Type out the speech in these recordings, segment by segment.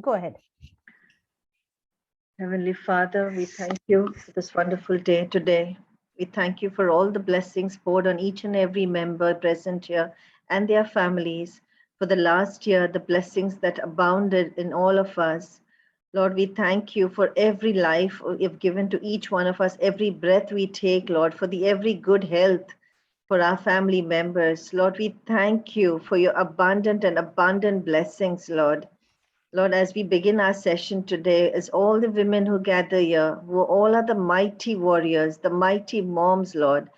Go ahead. Heavenly Father, we thank you for this wonderful day today. We thank you for all the blessings poured on each and every member present here and their families. For the last year, the blessings that abounded in all of us. Lord, we thank you for every life you've given to each one of us, every breath we take, Lord, for the every good health for our family members. Lord, we thank you for your abundant blessings, Lord. Lord, as we begin our session today, as all the women who gather here, who all are the mighty warriors, the mighty moms, Lord,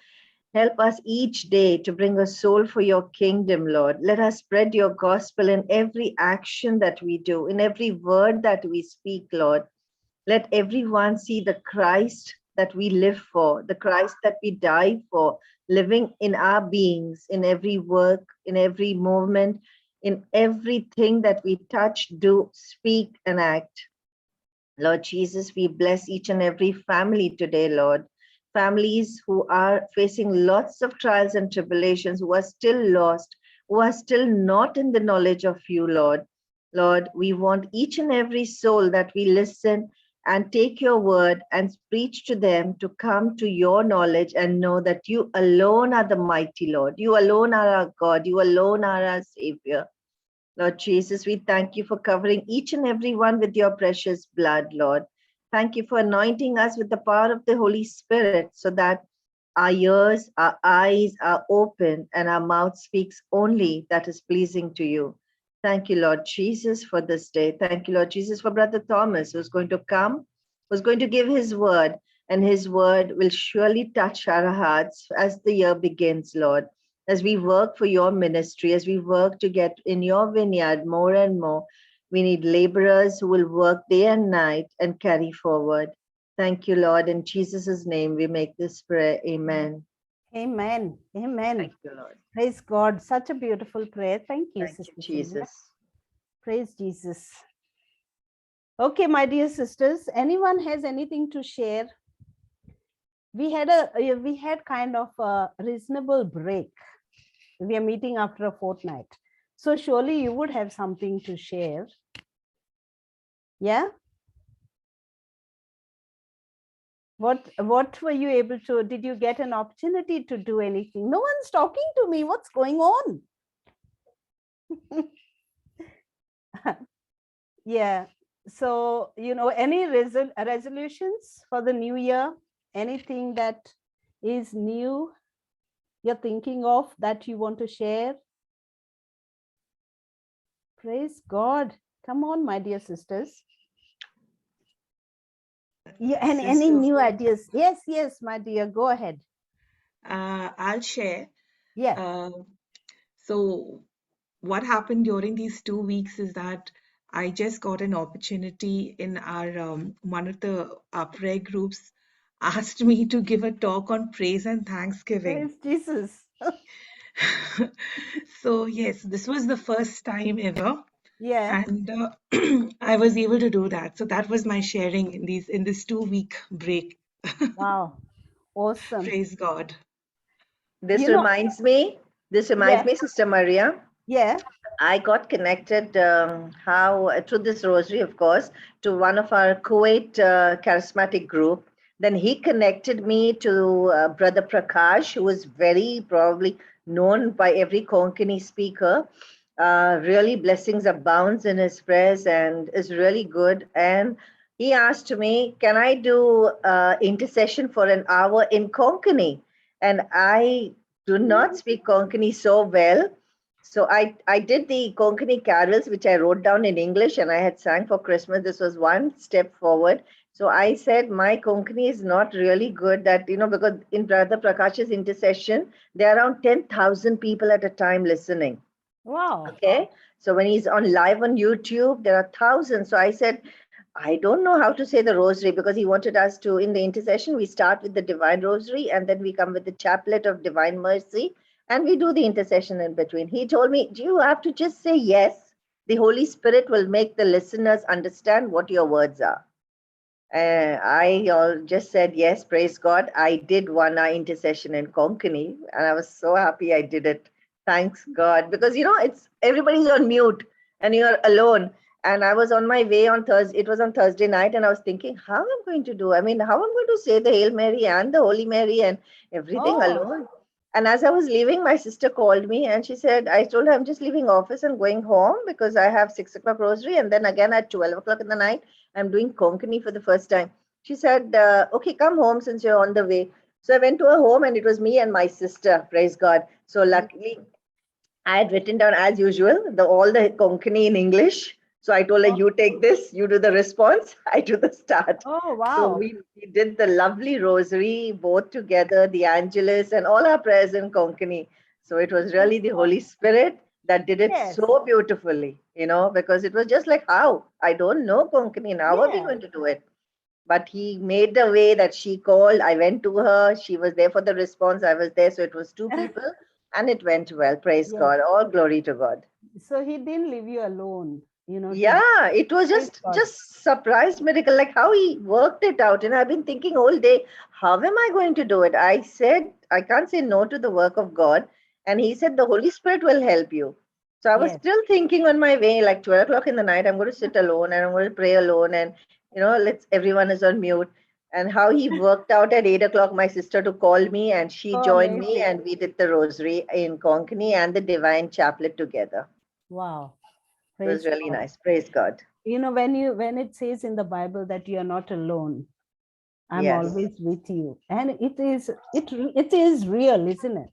help us each day to bring a soul for your kingdom, Lord. Let us spread your gospel in every action that we do, in every word that we speak, Lord. Let everyone see the Christ that we live for, the Christ that we die for, living in our beings, in every work, in every movement, in everything that we touch, do, speak, and act. Lord Jesus, we bless each and every family today, Lord. Families who are facing lots of trials and tribulations, who are still lost, who are still not in the knowledge of you, Lord. Lord, we want each and every soul that we listen and take your word and preach to them to come to your knowledge and know that you alone are the mighty Lord. You alone are our God. You alone are our Savior. Lord Jesus, we thank you for covering each and every one with your precious blood, Lord. Thank you for anointing us with the power of the Holy Spirit so that our ears, our eyes are open and our mouth speaks only that is pleasing to you. Thank you, Lord Jesus, for this day. Thank you, Lord Jesus, for Brother Thomas, who's going to come, who's going to give his word, and his word will surely touch our hearts as the year begins, Lord. As we work for your ministry, as we work to get in your vineyard more and more, we need laborers who will work day and night and carry forward. Thank you, Lord. In Jesus' name, we make this prayer. Amen. Amen. Amen. Thank you, Lord. Praise God. Such a beautiful prayer. Thank you, Thank Sister you, Sylvia. Jesus. Praise Jesus. Okay, my dear sisters, anyone has anything to share? We had kind of a reasonable break. We are meeting after a fortnight. So surely you would have something to share. Yeah? What were you able to, did you get an opportunity to do anything? No one's talking to me. What's going on? Yeah. So, any resolutions for the new year? Anything that is new you're thinking of that you want to share? Praise God. Come on, my dear sisters. Yeah, and any new ideas? Yes, my dear, go ahead. I'll share. Yeah. So what happened during these 2 weeks is that I just got an opportunity in our one of our prayer groups asked me to give a talk on praise and thanksgiving. Praise Jesus. So yes, this was the first time ever, Yeah. and I was able to do that. So that was my sharing in this 2 week break. Wow. Awesome. Praise God. This reminds me, Sister Maria. Yeah. I got connected through this rosary, of course, to one of our Kuwait charismatic group. Then he connected me to Brother Prakash, who is very probably known by every Konkani speaker. Really, blessings abounds in his prayers and is really good. And he asked me, "Can I do intercession for an hour in Konkani?" And I do not speak Konkani so well. So I did the Konkani carols, which I wrote down in English and I had sang for Christmas. This was one step forward. So I said, my Konkani is not really good that, because in Brother Prakash's intercession, there are around 10,000 people at a time listening. Wow. Okay. So when he's on live on YouTube, there are thousands. So I said, I don't know how to say the rosary because he wanted us to, in the intercession, we start with the divine rosary and then we come with the chaplet of divine mercy and we do the intercession in between. He told me, do you have to just say yes? The Holy Spirit will make the listeners understand what your words are. I just said yes, praise God. I did 1 hour intercession in Konkani and I was so happy I did it. Thanks God. Because, it's everybody's on mute and you're alone. And I was on my way on Thursday. It was on Thursday night, and I was thinking, how I'm going to do? I mean, how I'm going to say the Hail Mary and the Holy Mary and everything Oh, alone. And as I was leaving, my sister called me and she said, I told her I'm just leaving office and going home because I have 6 o'clock rosary. And then again at 12 o'clock in the night, I'm doing Konkani for the first time. She said, okay, come home since you're on the way. So I went to her home and it was me and my sister, praise God. So luckily, I had written down as usual all the Konkani in English. So I told her, oh, you take this, you do the response, I do the start. oh, So wow. we did the lovely rosary both together, the Angelus and all our prayers in Konkani. So it was Praise really the God. Holy Spirit that did it Yes, so beautifully, because it was just like, how? I don't know Konkani. And how are we yeah. going to do it? But he made the way that she called. I went to her. She was there for the response. I was there. So it was two people and it went well. Praise Yes. God. All glory to God. So he didn't leave you alone, to Yeah, it was praise just God. just surprise miracle, like how he worked it out. And I've been thinking all day, how am I going to do it? I said I can't say no to the work of God, and he said the Holy Spirit will help you. So I was Yes. still thinking on my way, like 12 o'clock in the night, I'm going to sit alone and I'm going to pray alone, and let's everyone is on mute. And how he worked out at 8 o'clock, my sister to call me, and she Oh, joined me, amazing. and we did the rosary in Konkani and the Divine Chaplet together. Wow. It was Praise really God. nice. Praise God. When it says in the Bible that you are not alone, I'm Yes. always with you. And it is real, isn't it?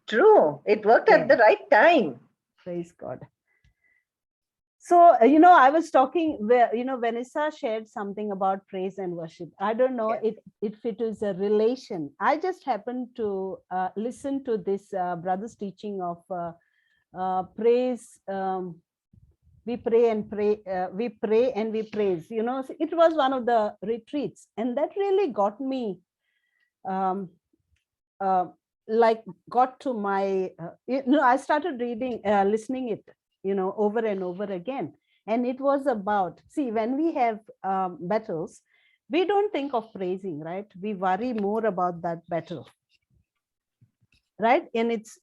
True. It worked Yeah. at the right time. Praise God. So, I was talking where, Vanessa shared something about praise and worship. I don't know Yes. if it is a relation. I just happened to listen to this brother's teaching of praise. We pray and pray, we pray and we praise. So it was one of the retreats, and that really got me, um, uh, like, got to my, I started listening it, over and over again. And it was about, see, when we have battles, we don't think of praising, right? We worry more about that battle, right? And it's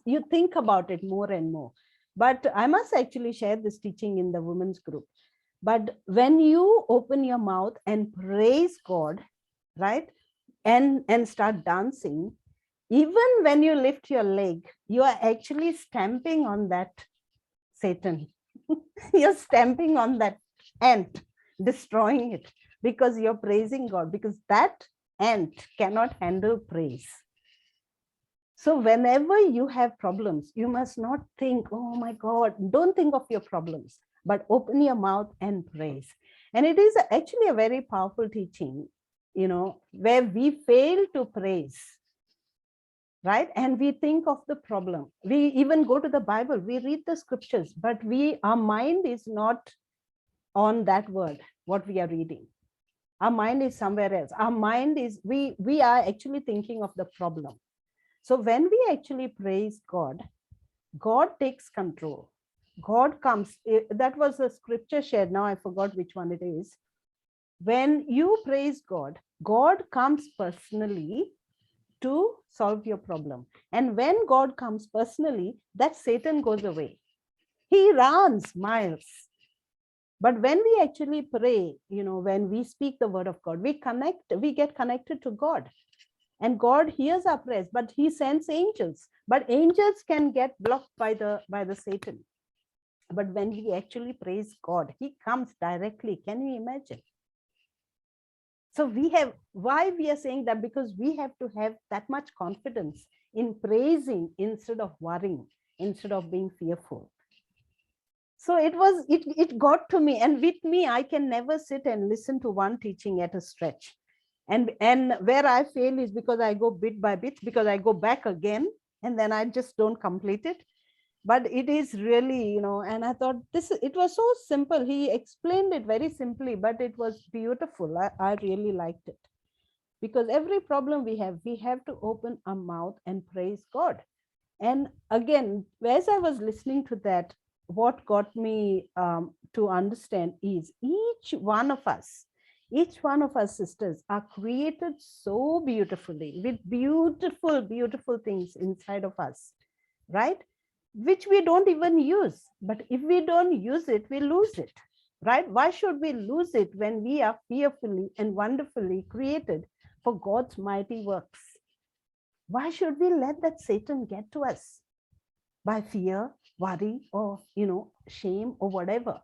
you think about it more and more. But I must actually share this teaching in the women's group. But when you open your mouth and praise God, right, and start dancing, even when you lift your leg, you are actually stamping on that Satan. You're stamping on that ant, destroying it, because you're praising God, because that ant cannot handle praise. So whenever you have problems, you must not think, oh my God, don't think of your problems, but open your mouth and praise. And it is actually a very powerful teaching, where we fail to praise, right? And we think of the problem. We even go to the Bible, we read the scriptures, but our mind is not on that word, what we are reading. Our mind is somewhere else. Our mind is, we are actually thinking of the problem. So when we actually praise God, God takes control. God comes. That was a scripture shared. Now I forgot which one it is. When you praise God, God comes personally to solve your problem. And when God comes personally, that Satan goes away. He runs miles. But when we actually pray, when we speak the word of God, we get connected to God. And God hears our prayers, but he sends angels. But angels can get blocked by the Satan. But when we actually praise God, he comes directly. Can you imagine? So why we are saying that? Because we have to have that much confidence in praising instead of worrying, instead of being fearful. So it got to me, and with me, I can never sit and listen to one teaching at a stretch. And where I fail is because I go bit by bit, because I go back again, and then I just don't complete it. But it is really, and I thought it was so simple. He explained it very simply, but it was beautiful. I really liked it. Because every problem we have to open our mouth and praise God. And again, as I was listening to that, what got me to understand is each one of us sisters are created so beautifully, with beautiful, beautiful things inside of us, right? Which we don't even use. But if we don't use it, we lose it. right? Why should we lose it when we are fearfully and wonderfully created for God's mighty works? Why should we let that Satan get to us by fear, worry, or, shame or whatever?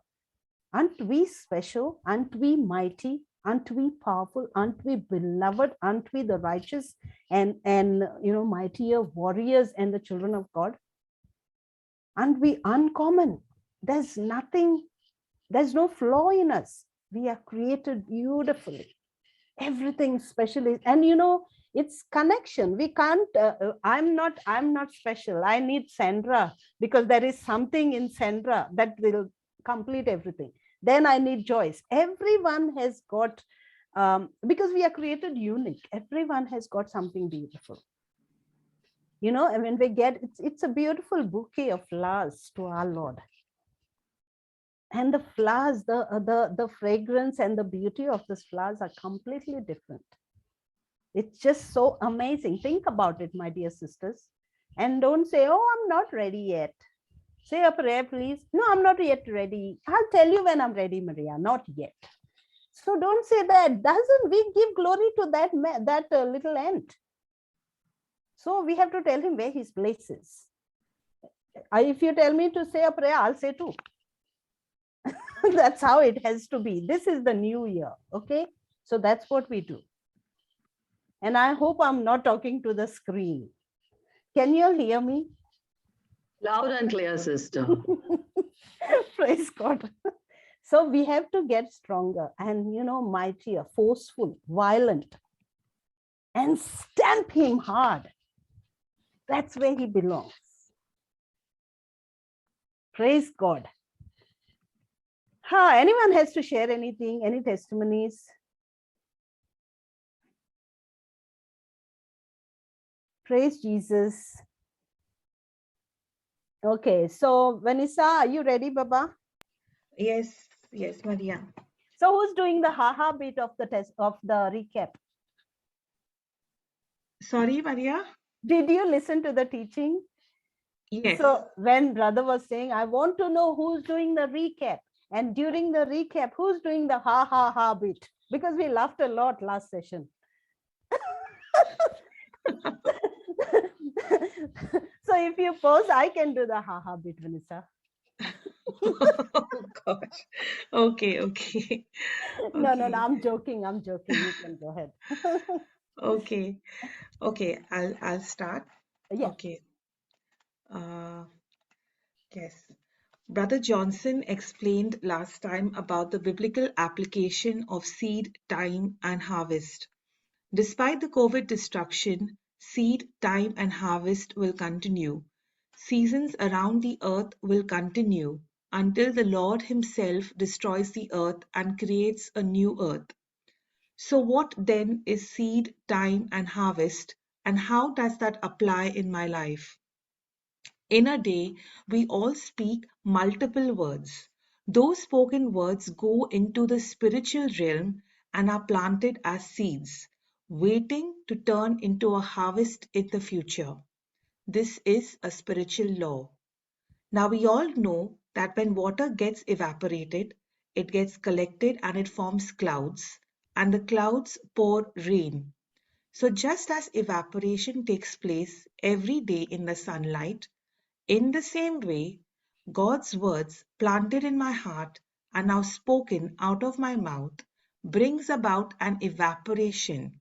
Aren't we special? Aren't we mighty? Aren't we powerful? Aren't we beloved? Aren't we the righteous and mightier warriors and the children of God? Aren't we uncommon? There's no flaw in us. We are created beautifully. Everything special is, and it's connection. We can't, I'm not special. I need Sandra because there is something in Sandra that will complete everything. Then I need Joyce. Everyone has got, because we are created unique. Everyone has got something beautiful. And when we get, it's a beautiful bouquet of flowers to our Lord. And the flowers, the fragrance and the beauty of these flowers are completely different. It's just so amazing. Think about it, my dear sisters. And don't say, oh, I'm not ready yet. Say a prayer, please. No, I'm not yet ready. I'll tell you when I'm ready, Maria. Not yet. So don't say that. Doesn't we give glory to that little ant? So we have to tell him where his place is. If you tell me to say a prayer, I'll say too. That's how it has to be. This is the new year. Okay. So that's what we do. And I hope I'm not talking to the screen. Can you hear me? Loud and clear, sister. Praise God. So we have to get stronger and, mightier, forceful, violent, and stamp him hard. That's where he belongs. Praise God. Anyone has to share anything, any testimonies? Praise Jesus. Okay, so Vanessa, are you ready, Baba? Yes, Maria. So who's doing the haha bit of the test of the recap? Sorry, Maria? Did you listen to the teaching? Yes. So when brother was saying, I want to know who's doing the recap. And during the recap, who's doing the ha ha ha bit? Because we laughed a lot last session. So if you pause, I can do the ha ha bit, Vanessa. Oh gosh. Okay. No, I'm joking. You can go ahead. Okay. I'll start. Yeah. Okay. Yes. Brother Johnson explained last time about the biblical application of seed, time, and harvest. Despite the COVID destruction, seed, time, and harvest will continue. Seasons around the earth will continue until the Lord Himself destroys the earth and creates a new earth. So, what then is seed, time, and harvest, and how does that apply in my life? In a day, we all speak multiple words. Those spoken words go into the spiritual realm and are planted as seeds, waiting to turn into a harvest in the future. This is a spiritual law. Now, we all know that when water gets evaporated, it gets collected and it forms clouds, and the clouds pour rain. So, just as evaporation takes place every day in the sunlight, in the same way, God's words planted in my heart and now spoken out of my mouth brings about an evaporation,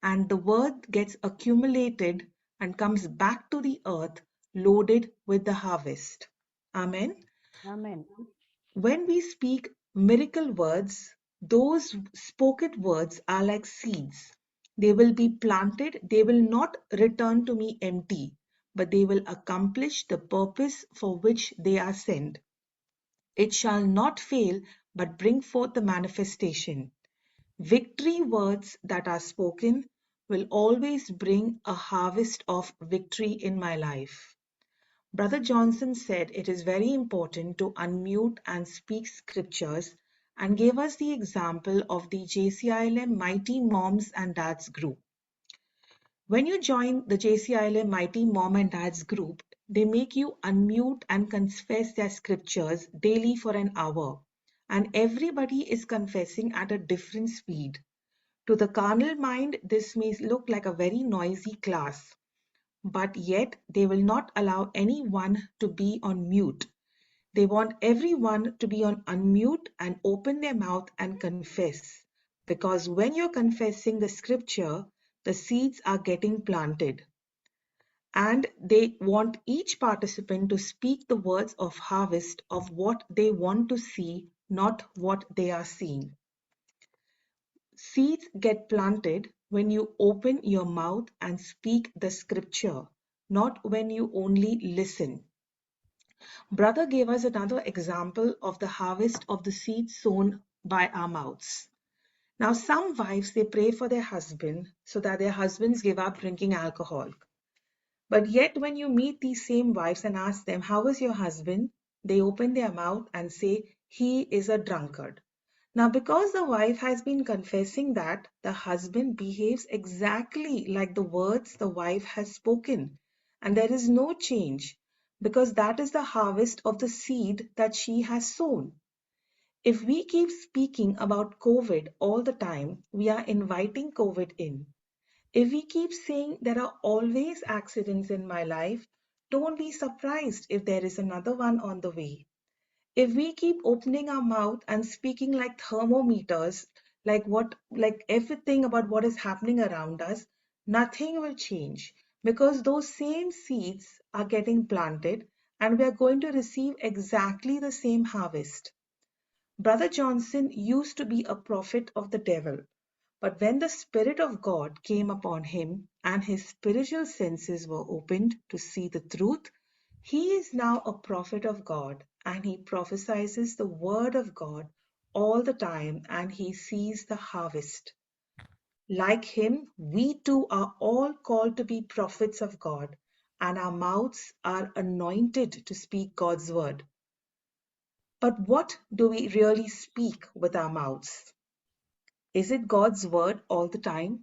and the word gets accumulated and comes back to the earth loaded with the harvest. Amen. Amen. When we speak miracle words, those spoken words are like seeds. They will be planted, they will not return to me empty, but they will accomplish the purpose for which they are sent. It shall not fail, but bring forth the manifestation. Victory words that are spoken will always bring a harvest of victory in my life. Brother Johnson said it is very important to unmute and speak scriptures and gave us the example of the JCILM Mighty Moms and Dads group. When you join the JCILM Mighty Mom and Dads group, they make you unmute and confess their scriptures daily for an hour. and everybody is confessing at a different speed. To the carnal mind, this may look like a very noisy class, but yet they will not allow anyone to be on mute. They want everyone to be on unmute and open their mouth and confess. Because when you're confessing the scripture, the seeds are getting planted. And they want each participant to speak the words of harvest of what they want to see, not what they are seeing. Seeds get planted when you open your mouth and speak the scripture, not when you only listen. Brother gave us another example of the harvest of the seeds sown by our mouths. Now, some wives, they pray for their husband so that their husbands give up drinking alcohol. But yet, when you meet these same wives and ask them, how is your husband? They open their mouth and say, he is a drunkard. Now, because the wife has been confessing that, the husband behaves exactly like the words the wife has spoken. And there is no change, because that is the harvest of the seed that she has sown. If we keep speaking about COVID all the time, we are inviting COVID in. If we keep saying there are always accidents in my life, don't be surprised if there is another one on the way. If we keep opening our mouth and speaking like thermometers, like everything about what is happening around us, nothing will change, because those same seeds are getting planted and we are going to receive exactly the same harvest. Brother Johnson used to be a prophet of the devil. But when the Spirit of God came upon him and his spiritual senses were opened to see the truth, he is now a prophet of God, and he prophesies the word of God all the time, and he sees the harvest. Like him, we too are all called to be prophets of God, and our mouths are anointed to speak God's word. But what do we really speak with our mouths? Is it God's word all the time?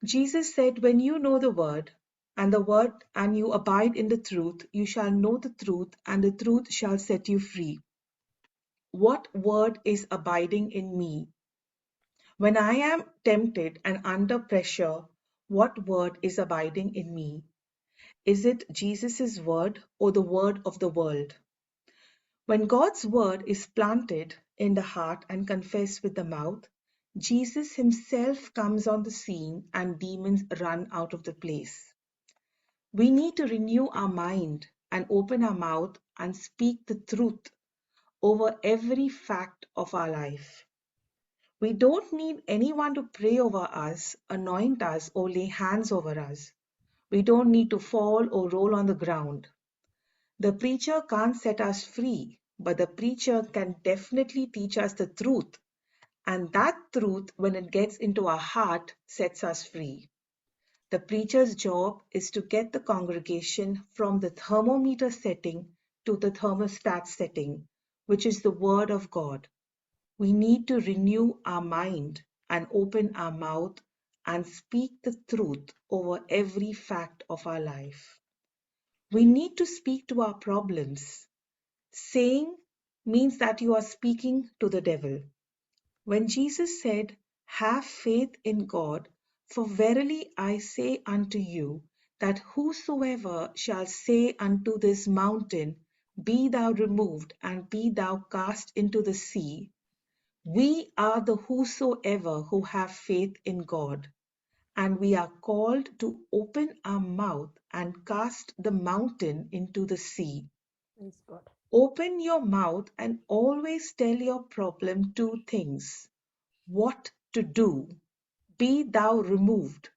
Jesus said, when you know the word and you abide in the truth, you shall know the truth, and the truth shall set you free. What word is abiding in me? When I am tempted and under pressure, what word is abiding in me? Is it Jesus' word or the word of the world? When God's word is planted in the heart and confessed with the mouth, Jesus himself comes on the scene and demons run out of the place. We need to renew our mind and open our mouth and speak the truth over every fact of our life. We don't need anyone to pray over us, anoint us, or lay hands over us. We don't need to fall or roll on the ground. The preacher can't set us free, but the preacher can definitely teach us the truth. And that truth, when it gets into our heart, sets us free. The preacher's job is to get the congregation from the thermometer setting to the thermostat setting, which is the Word of God. We need to renew our mind and open our mouth and speak the truth over every fact of our life. We need to speak to our problems. Saying means that you are speaking to the devil. When Jesus said, have faith in God, for verily I say unto you, that whosoever shall say unto this mountain, be thou removed and be thou cast into the sea, we are the whosoever who have faith in God, and we are called to open our mouth and cast the mountain into the sea. Praise God. Open your mouth and always tell your problem two things. What to do, be thou removed,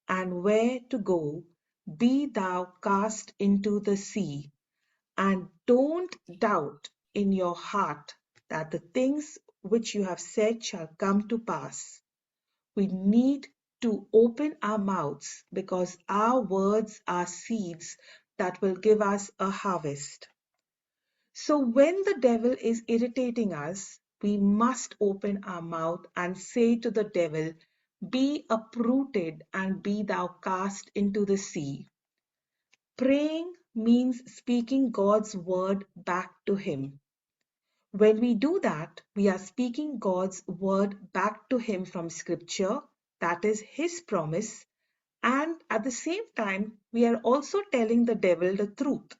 and where to go, be thou cast into the sea. And don't doubt in your heart that the things which you have said shall come to pass. We need to open our mouths because our words are seeds that will give us a harvest. So when the devil is irritating us, we must open our mouth and say to the devil, be uprooted and be thou cast into the sea. Praying means speaking God's word back to him. When we do that, we are speaking God's word back to him from scripture, that is his promise, and at the same time, we are also telling the devil the truth.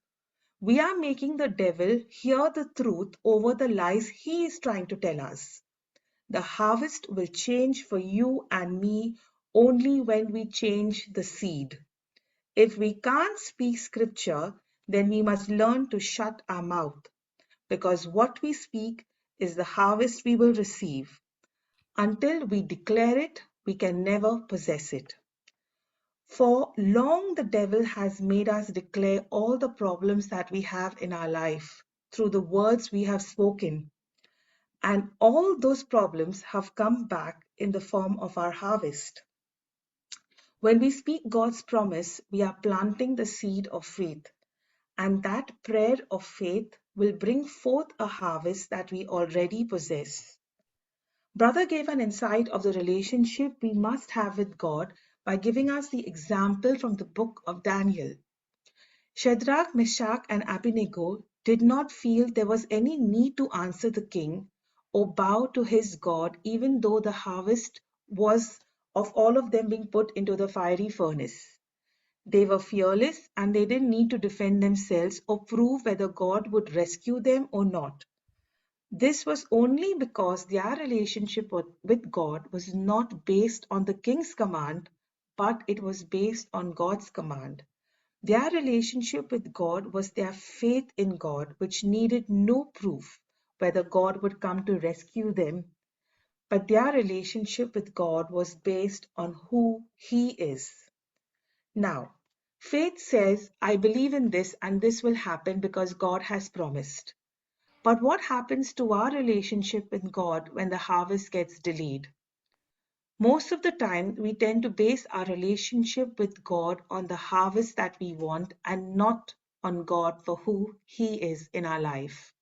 We are making the devil hear the truth over the lies he is trying to tell us. The harvest will change for you and me only when we change the seed. If we can't speak scripture, then we must learn to shut our mouth, because what we speak is the harvest we will receive. Until we declare it, we can never possess it. For long, the devil has made us declare all the problems that we have in our life through the words we have spoken. And all those problems have come back in the form of our harvest. When we speak God's promise, we are planting the seed of faith. And that prayer of faith will bring forth a harvest that we already possess. Brother gave an insight of the relationship we must have with God by giving us the example from the book of Daniel. Shadrach, Meshach, and Abednego did not feel there was any need to answer the king or bow to his God, even though the harvest was of all of them being put into the fiery furnace. They were fearless and they didn't need to defend themselves or prove whether God would rescue them or not. This was only because their relationship with God was not based on the king's command, but it was based on God's command. Their relationship with God was their faith in God, which needed no proof whether God would come to rescue them, but their relationship with God was based on who He is. Now, faith says, I believe in this and this will happen because God has promised. But what happens to our relationship with God when the harvest gets delayed? Most of the time, we tend to base our relationship with God on the harvest that we want and not on God for who He is in our life.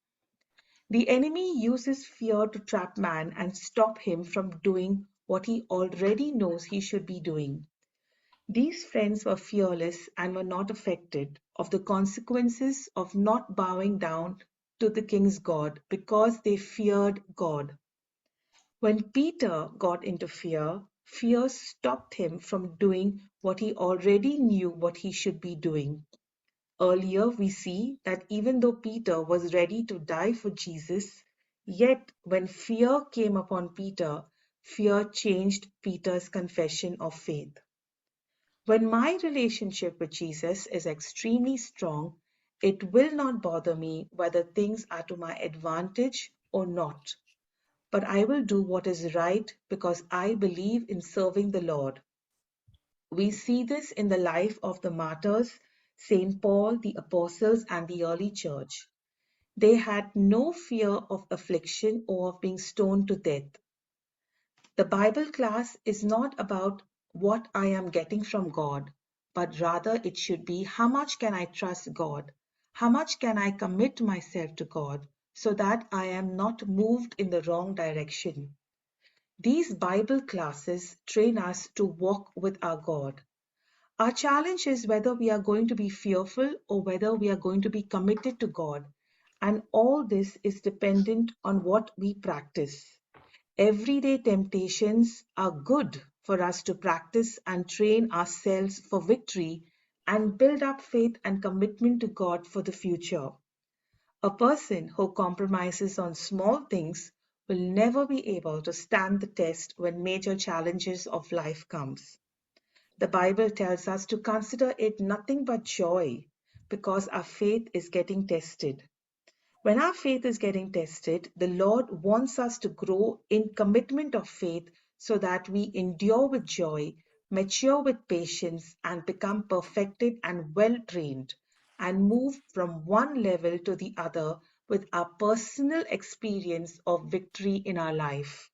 The enemy uses fear to trap man and stop him from doing what he already knows he should be doing. These friends were fearless and were not affected of the consequences of not bowing down to the king's God because they feared God. When Peter got into fear, fear stopped him from doing what he already knew what he should be doing. Earlier, we see that even though Peter was ready to die for Jesus, yet when fear came upon Peter, fear changed Peter's confession of faith. When my relationship with Jesus is extremely strong, it will not bother me whether things are to my advantage or not. But I will do what is right because I believe in serving the Lord. We see this in the life of the martyrs, St. Paul, the apostles, and the early church. They had no fear of affliction or of being stoned to death. The Bible class is not about what I am getting from God, but rather it should be how much can I trust God? How much can I commit myself to God so that I am not moved in the wrong direction? These Bible classes train us to walk with our God. Our challenge is whether we are going to be fearful or whether we are going to be committed to God. And all this is dependent on what we practice. Everyday temptations are good for us to practice and train ourselves for victory and build up faith and commitment to God for the future. A person who compromises on small things will never be able to stand the test when major challenges of life comes. The Bible tells us to consider it nothing but joy because our faith is getting tested. When our faith is getting tested, the Lord wants us to grow in commitment of faith so that we endure with joy, mature with patience, and become perfected and well trained, and move from one level to the other with our personal experience of victory in our life.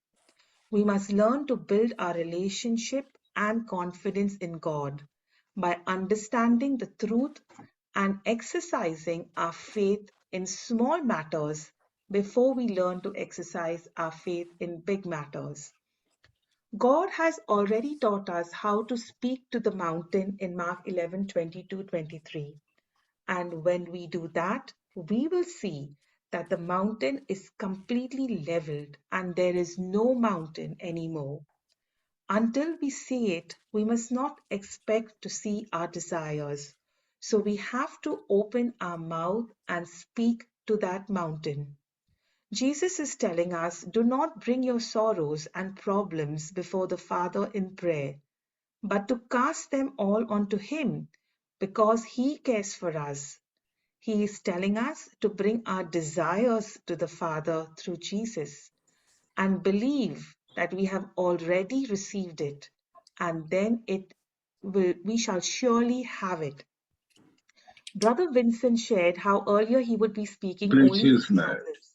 We must learn to build our relationship and confidence in God by understanding the truth and exercising our faith in small matters before we learn to exercise our faith in big matters. God has already taught us how to speak to the mountain in Mark 11:22-23. And when we do that, we will see that the mountain is completely leveled and there is no mountain anymore. Until we see it, we must not expect to see our desires. So we have to open our mouth and speak to that mountain. Jesus is telling us, do not bring your sorrows and problems before the Father in prayer, but to cast them all onto Him because He cares for us. He is telling us to bring our desires to the Father through Jesus and believe that we have already received it, and then we shall surely have it. Brother Vincent shared how earlier he would be speaking only his problems.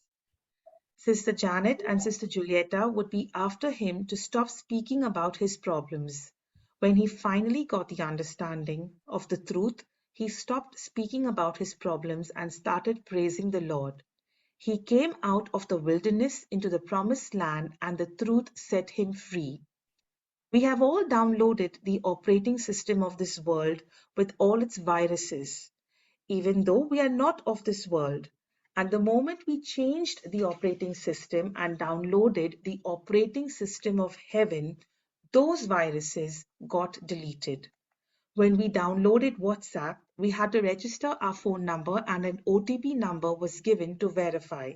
Sister Janet and Sister Julieta would be after him to stop speaking about his problems. When he finally got the understanding of the truth, he stopped speaking about his problems and started praising the Lord. He came out of the wilderness into the promised land, and the truth set him free. We have all downloaded the operating system of this world with all its viruses, even though we are not of this world. And the moment we changed the operating system and downloaded the operating system of heaven, those viruses got deleted. When we downloaded WhatsApp, we had to register our phone number and an OTP number was given to verify.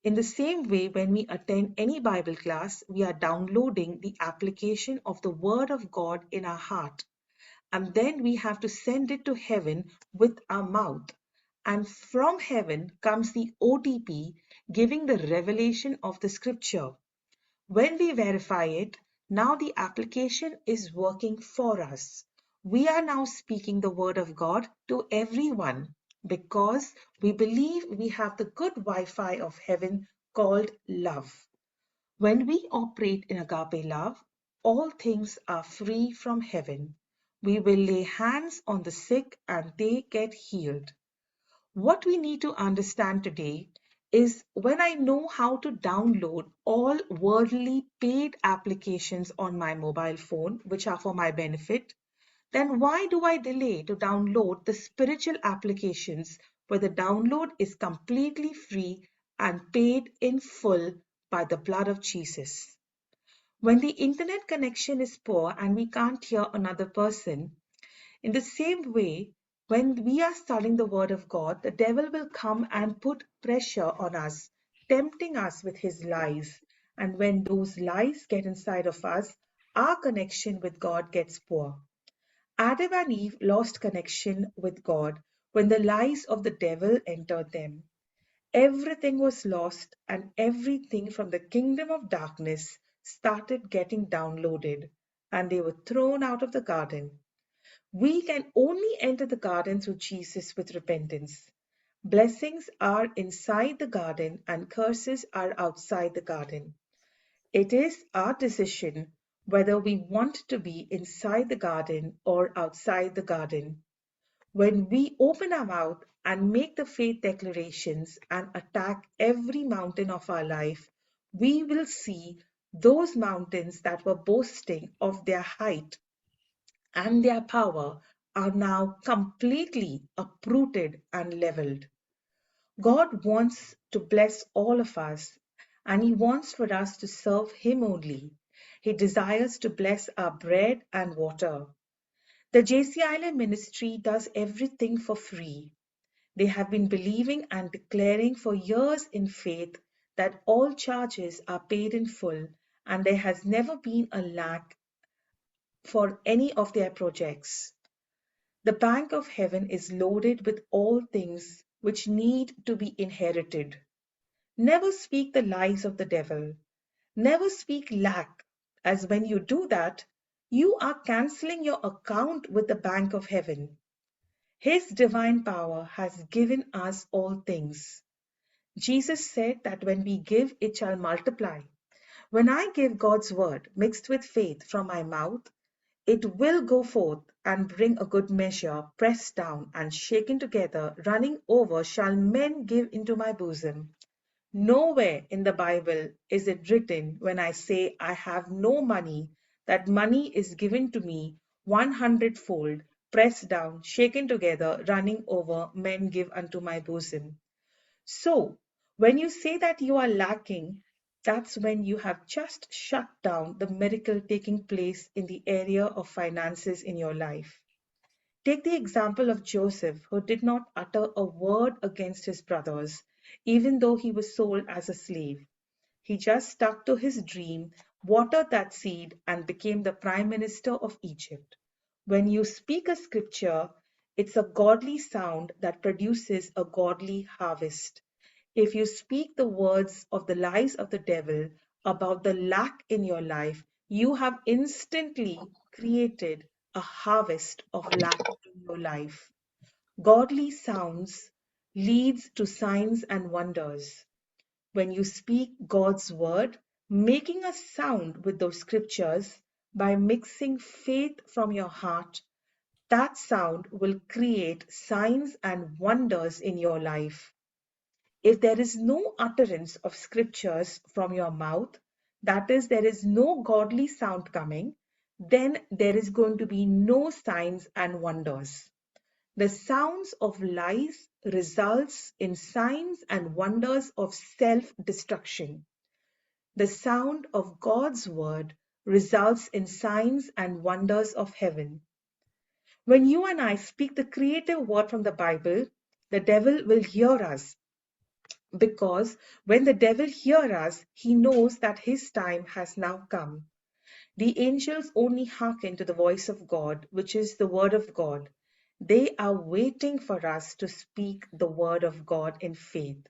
In the same way, when we attend any Bible class, we are downloading the application of the Word of God in our heart. And then we have to send it to heaven with our mouth. And from heaven comes the OTP giving the revelation of the scripture. When we verify it, now the application is working for us. We are now speaking the word of God to everyone because we believe we have the good Wi-Fi of heaven called love. When we operate in agape love, all things are free from heaven. We will lay hands on the sick and they get healed. What we need to understand today is when I know how to download all worldly paid applications on my mobile phone, which are for my benefit, then why do I delay to download the spiritual applications where the download is completely free and paid in full by the blood of Jesus? When the internet connection is poor and we can't hear another person, in the same way, when we are studying the Word of God, the devil will come and put pressure on us, tempting us with his lies. And when those lies get inside of us, our connection with God gets poor. Adam and Eve lost connection with God when the lies of the devil entered them. Everything was lost, and everything from the kingdom of darkness started getting downloaded, and they were thrown out of the garden. We can only enter the garden through Jesus with repentance. Blessings are inside the garden and curses are outside the garden. It is our decision whether we want to be inside the garden or outside the garden. When we open our mouth and make the faith declarations and attack every mountain of our life, we will see those mountains that were boasting of their height and their power are now completely uprooted and leveled. God wants to bless all of us, and He wants for us to serve Him only. He desires to bless our bread and water. The JCILM ministry does everything for free. They have been believing and declaring for years in faith that all charges are paid in full, and there has never been a lack for any of their projects. The bank of heaven is loaded with all things which need to be inherited. Never speak the lies of the devil. Never speak lack, as when you do that, you are cancelling your account with the bank of heaven. His divine power has given us all things. Jesus said that when we give, it shall multiply. When I give God's word mixed with faith from my mouth, it will go forth and bring a good measure, pressed down and shaken together, running over, shall men give into my bosom. Nowhere in the Bible is it written when I say I have no money, that money is given to me 100-fold, pressed down, shaken together, running over, men give unto my bosom. So, When you say that you are lacking, that's when you have just shut down the miracle taking place in the area of finances in your life. Take the example of Joseph, who did not utter a word against his brothers, even though he was sold as a slave. He just stuck to his dream, watered that seed, and became the prime minister of Egypt. When you speak a scripture, it's a godly sound that produces a godly harvest. If you speak the words of the lies of the devil about the lack in your life, you have instantly created a harvest of lack in your life. Godly sounds leads to signs and wonders. When you speak God's word, making a sound with those scriptures by mixing faith from your heart, that sound will create signs and wonders in your life. If there is no utterance of scriptures from your mouth, that is, there is no godly sound coming, then there is going to be no signs and wonders. The sounds of lies results in signs and wonders of self-destruction. The sound of God's word results in signs and wonders of heaven. When you and I speak the creative word from the Bible, the devil will hear us, because when the devil hears us, he knows that his time has now come. The angels only hearken to the voice of God, which is the word of God. They are waiting for us to speak the word of God in faith.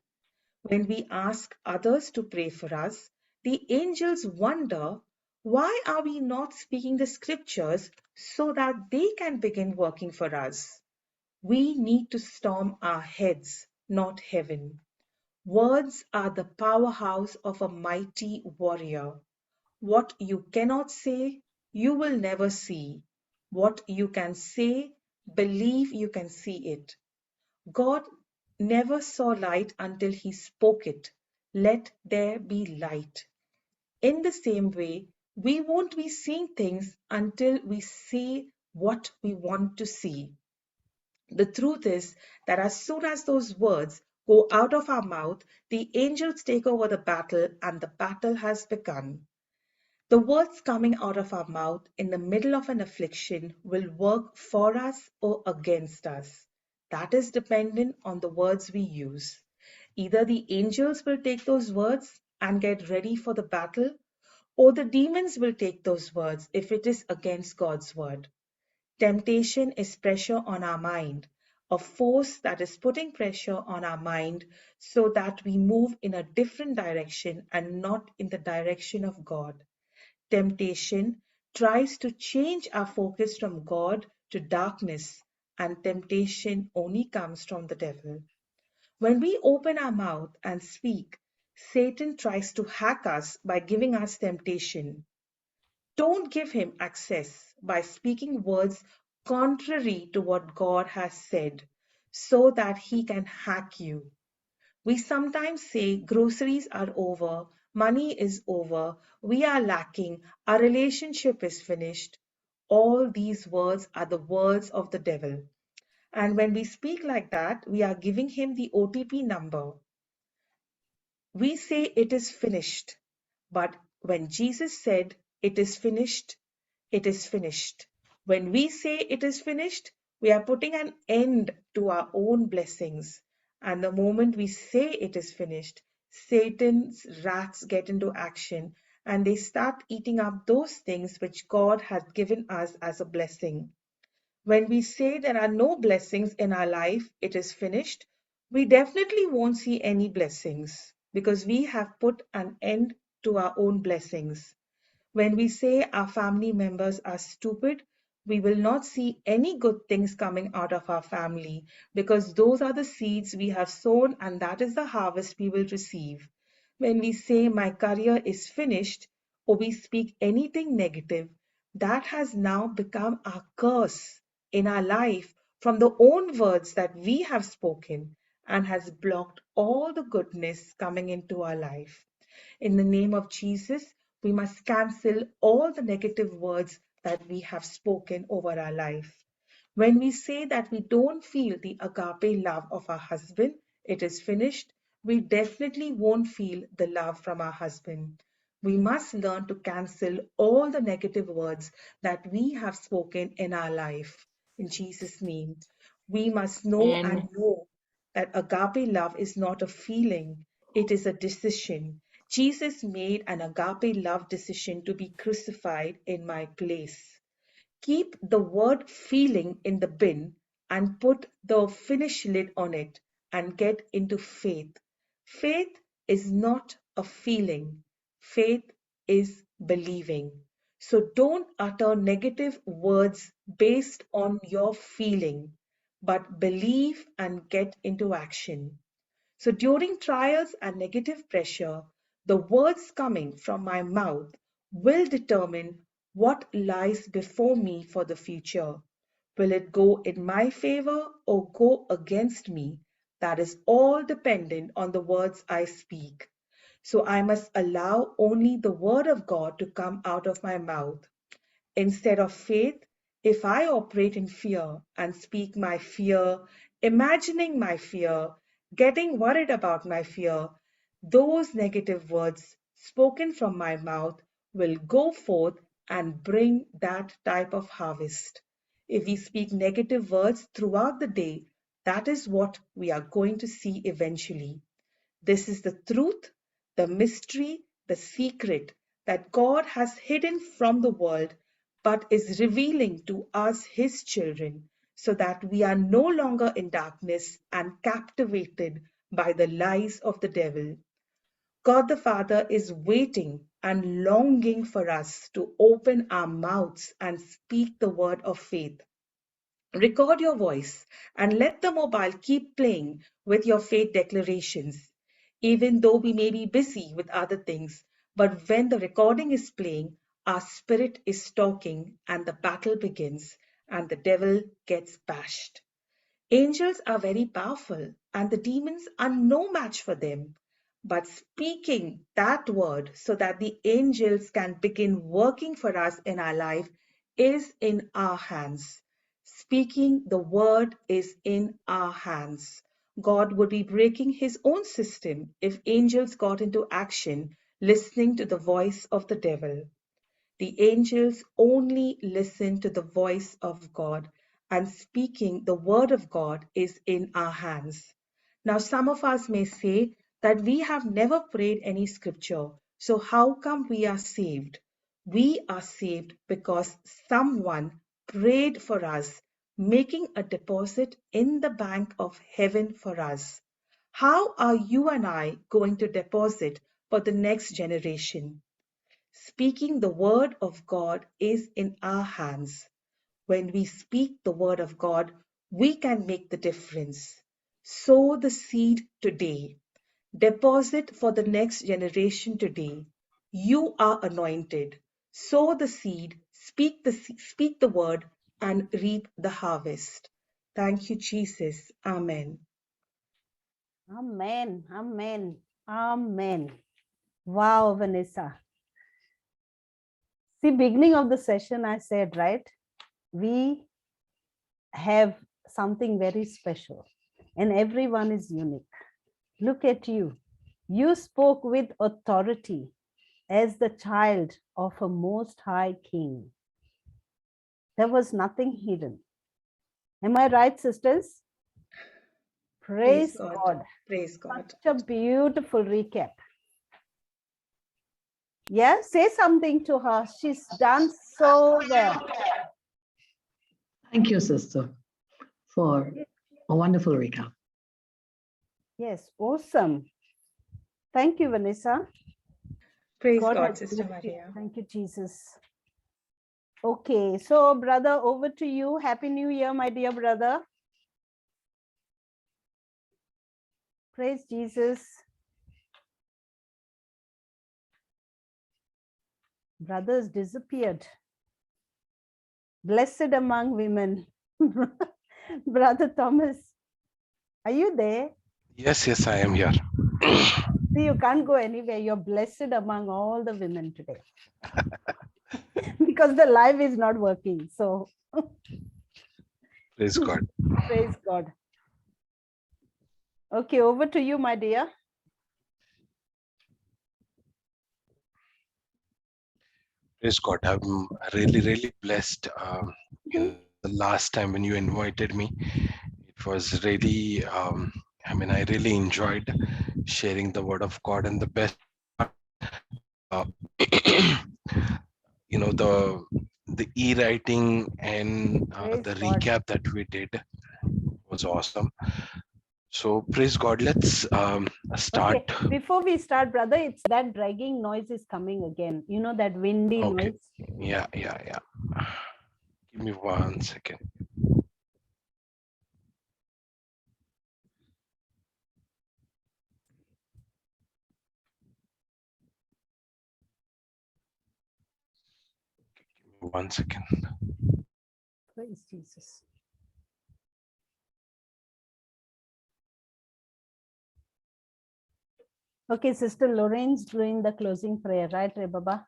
When we ask others to pray for us, the angels wonder, why are we not speaking the scriptures so that they can begin working for us? We need to storm our heads, not heaven. Words are the powerhouse of a mighty warrior. What you cannot say, you will never see. What you can say, believe you can see it. God never saw light until he spoke it. Let there be light. In the same way, we won't be seeing things until we say what we want to see. The truth is that as soon as those words go out of our mouth, the angels take over the battle and the battle has begun. The words coming out of our mouth in the middle of an affliction will work for us or against us. That is dependent on the words we use. Either the angels will take those words and get ready for the battle, or the demons will take those words if it is against God's word. Temptation is pressure on our mind, a force that is putting pressure on our mind so that we move in a different direction and not in the direction of God. Temptation tries to change our focus from God to darkness, and temptation only comes from the devil. When we open our mouth and speak, Satan tries to hack us by giving us temptation. Don't give him access by speaking words contrary to what God has said, so that he can hack you. We sometimes say groceries are over, money is over, we are lacking, our relationship is finished. All these words are the words of the devil. And when we speak like that, we are giving him the OTP number. We say it is finished. But when Jesus said it is finished, it is finished. When we say it is finished, we are putting an end to our own blessings. And the moment we say it is finished, Satan's rats get into action and they start eating up those things which God has given us as a blessing. When we say there are no blessings in our life, it is finished, we definitely won't see any blessings because we have put an end to our own blessings. When we say our family members are stupid, we will not see any good things coming out of our family because those are the seeds we have sown and that is the harvest we will receive. When we say my career is finished or we speak anything negative, that has now become our curse in our life from the own words that we have spoken and has blocked all the goodness coming into our life. In the name of Jesus, we must cancel all the negative words that we have spoken over our life. When we say that we don't feel the agape love of our husband, it is finished. we definitely won't feel the love from our husband. We must learn to cancel all the negative words that we have spoken in our life. In Jesus' name, we must know that agape love is not a feeling, it is a decision. Jesus made an agape love decision to be crucified in my place. Keep the word feeling in the bin and put the finish lid on it and get into faith. Faith is not a feeling, faith is believing. So don't utter negative words based on your feeling, but believe and get into action. So during trials and negative pressure, the words coming from my mouth will determine what lies before me for the future. Will it go in my favor or go against me? That is all dependent on the words I speak. So I must allow only the word of God to come out of my mouth. Instead of faith, if I operate in fear and speak my fear, imagining my fear, getting worried about my fear, those negative words spoken from my mouth will go forth and bring that type of harvest. If we speak negative words throughout the day, that is what we are going to see eventually. This is the truth, the mystery, the secret that God has hidden from the world but is revealing to us, His children, so that we are no longer in darkness and captivated by the lies of the devil. God the Father is waiting and longing for us to open our mouths and speak the word of faith. Record your voice and let the mobile keep playing with your faith declarations, even though we may be busy with other things. But when the recording is playing, our spirit is talking and the battle begins and the devil gets bashed. Angels are very powerful and the demons are no match for them. But speaking that word so that the angels can begin working for us in our life is in our hands. Speaking the word is in our hands. God would be breaking his own system if angels got into action listening to the voice of the devil. The angels only listen to the voice of God, and speaking the word of God is in our hands. Now, some of us may say that we have never prayed any scripture, so how come we are saved? We are saved because someone prayed for us, making a deposit in the bank of heaven for us. How are you and I going to deposit for the next generation? Speaking the word of God is in our hands. When we speak the word of God, we can make the difference. Sow the seed today. Deposit for the next generation today. You are anointed. Sow the seed, speak the word, and reap the harvest. Thank you, Jesus. Amen. Amen. Amen. Amen. Wow, Vanessa. See, beginning of the session, I said, right, we have something very special and everyone is unique. Look at you. You spoke with authority as the child of a most high king. There was nothing hidden. Am I right, sisters? Praise God. Praise God. Such a beautiful recap. Yeah, say something to her. She's done so well. Thank you, sister, for a wonderful recap. Yes, awesome. Thank you, Vanessa. Praise God, has Sister blessed you. Maria. Thank you, Jesus. Okay, so brother, over to you. Happy New Year, my dear brother. Praise Jesus. Brothers disappeared. Blessed among women. Brother Thomas, are you there? Yes, I am here. See, you can't go anywhere. You're blessed among all the women today. Because the live is not working. So Praise God. praise God. Okay, over to you, my dear. Praise God. I'm really, really blessed. The last time when you invited me, it was really, I really enjoyed sharing the word of God. And the best part, uh, the e-writing and Praise the God. recap that we did was awesome. So praise God. Let's start. Okay, before we start, brother, it's that dragging noise is coming again. You know, that windy Okay. noise. Yeah. Give me 1 second. Give me 1 second. Praise Jesus. Okay, Sister Lorraine's doing the closing prayer, right, Rebaba?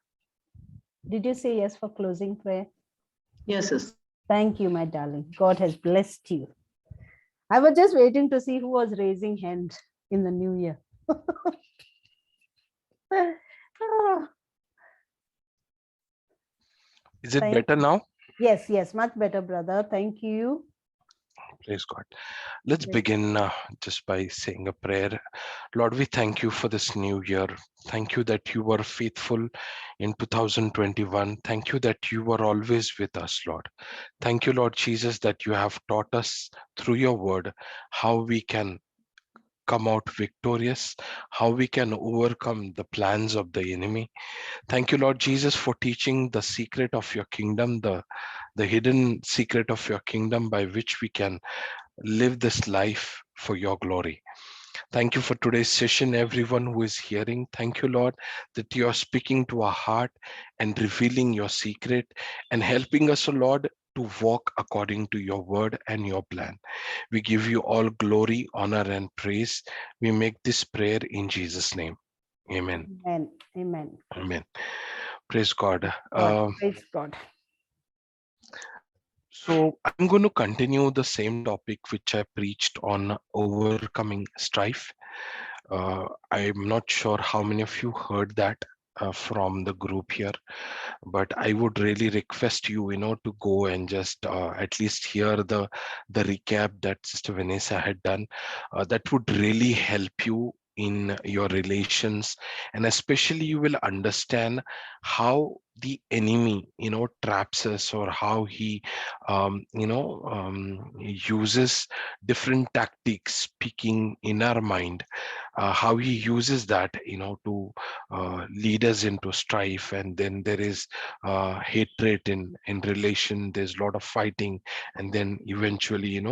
Did you say yes for closing prayer? Yes, sister. Thank you, my darling. God has blessed you. I was just waiting to see who was raising hand in the new year. Is it Thank better you. now? Yes, much better, brother. Thank you. Praise God. Let's Yes. begin just by saying a prayer. Lord, we thank you for this new year. Thank you that you were faithful in 2021. Thank you that you were always with us, Lord. Thank you, Lord Jesus, that you have taught us through your word how we can come out victorious, how we can overcome the plans of the enemy. Thank you, Lord Jesus, for teaching the secret of your kingdom, the hidden secret of your kingdom by which we can live this life for your glory. Thank you for today's session, everyone who is hearing. Thank you, Lord, that you are speaking to our heart and revealing your secret and helping us, O Lord, to walk according to your word and your plan. We give you all glory, honor, and praise. We make this prayer in Jesus' name. Amen. Amen. Amen. Praise God. God. Praise God. So I'm going to continue the same topic which I preached on overcoming strife. I'm not sure how many of you heard that from the group here, but I would really request you, to go and just at least hear the recap that Sister Vanessa had done. That would really help you in your relations, and especially you will understand how the enemy traps us, or how he uses different tactics speaking in our mind, how he uses that to lead us into strife. And then there is hatred in relation, there's a lot of fighting, and then eventually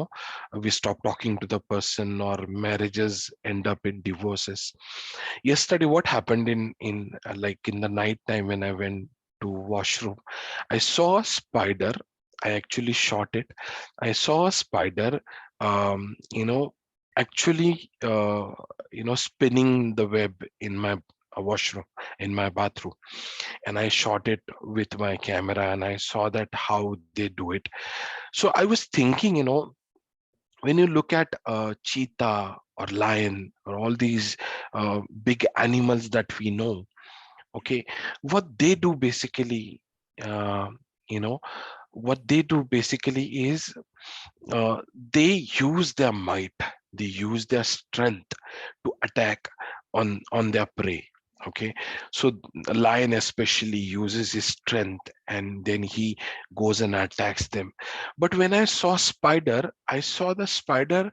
we stop talking to the person, or marriages end up in divorces. Yesterday what happened in the night time, when I went to washroom, I saw a spider. I actually shot it. I saw a spider, actually spinning the web in my washroom, in my bathroom. And I shot it with my camera, and I saw that how they do it. So I was thinking, when you look at cheetah or lion or all these big animals that we know, okay, what they do basically, uh, you know what they do basically is, they use their might, they use their strength to attack on their prey. Okay, so a lion especially uses his strength, and then he goes and attacks them. But when I saw spider, I saw the spider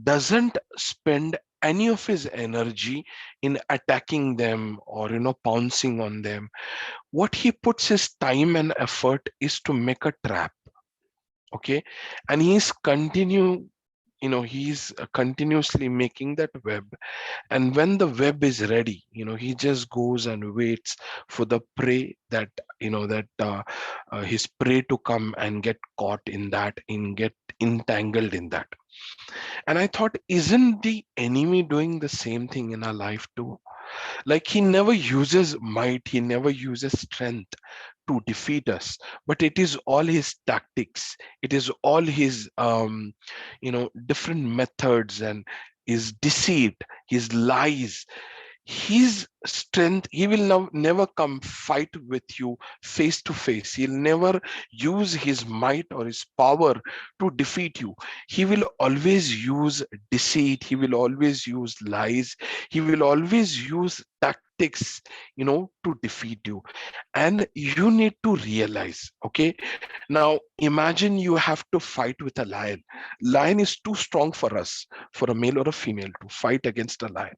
doesn't spend any of his energy in attacking them, or pouncing on them. What he puts his time and effort is to make a trap. Okay, and he's continuously making that web. And when the web is ready, he just goes and waits for the prey, that his prey to come and get caught in that, in get entangled in that. And I thought, isn't the enemy doing the same thing in our life too? Like, he never uses might, he never uses strength to defeat us, but it is all his tactics, it is all his different methods, and his deceit, his lies. He's strength. He will never come fight with you face to face. He'll never use his might or his power to defeat you. He will always use deceit. He will always use lies. He will always use tactics, to defeat you. And you need to realize, okay, now imagine you have to fight with a lion. Lion is too strong for us, for a male or a female, to fight against a lion.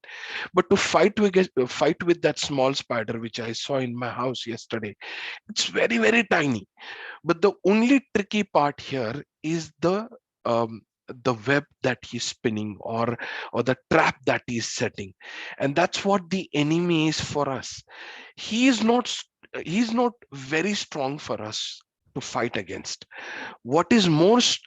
But to fight with that small spider, which I saw in my house yesterday, it's very, very tiny. But the only tricky part here is the web that he's spinning, or the trap that he's setting. And that's what the enemy is for us. He is not he's not very strong for us to fight against. What is most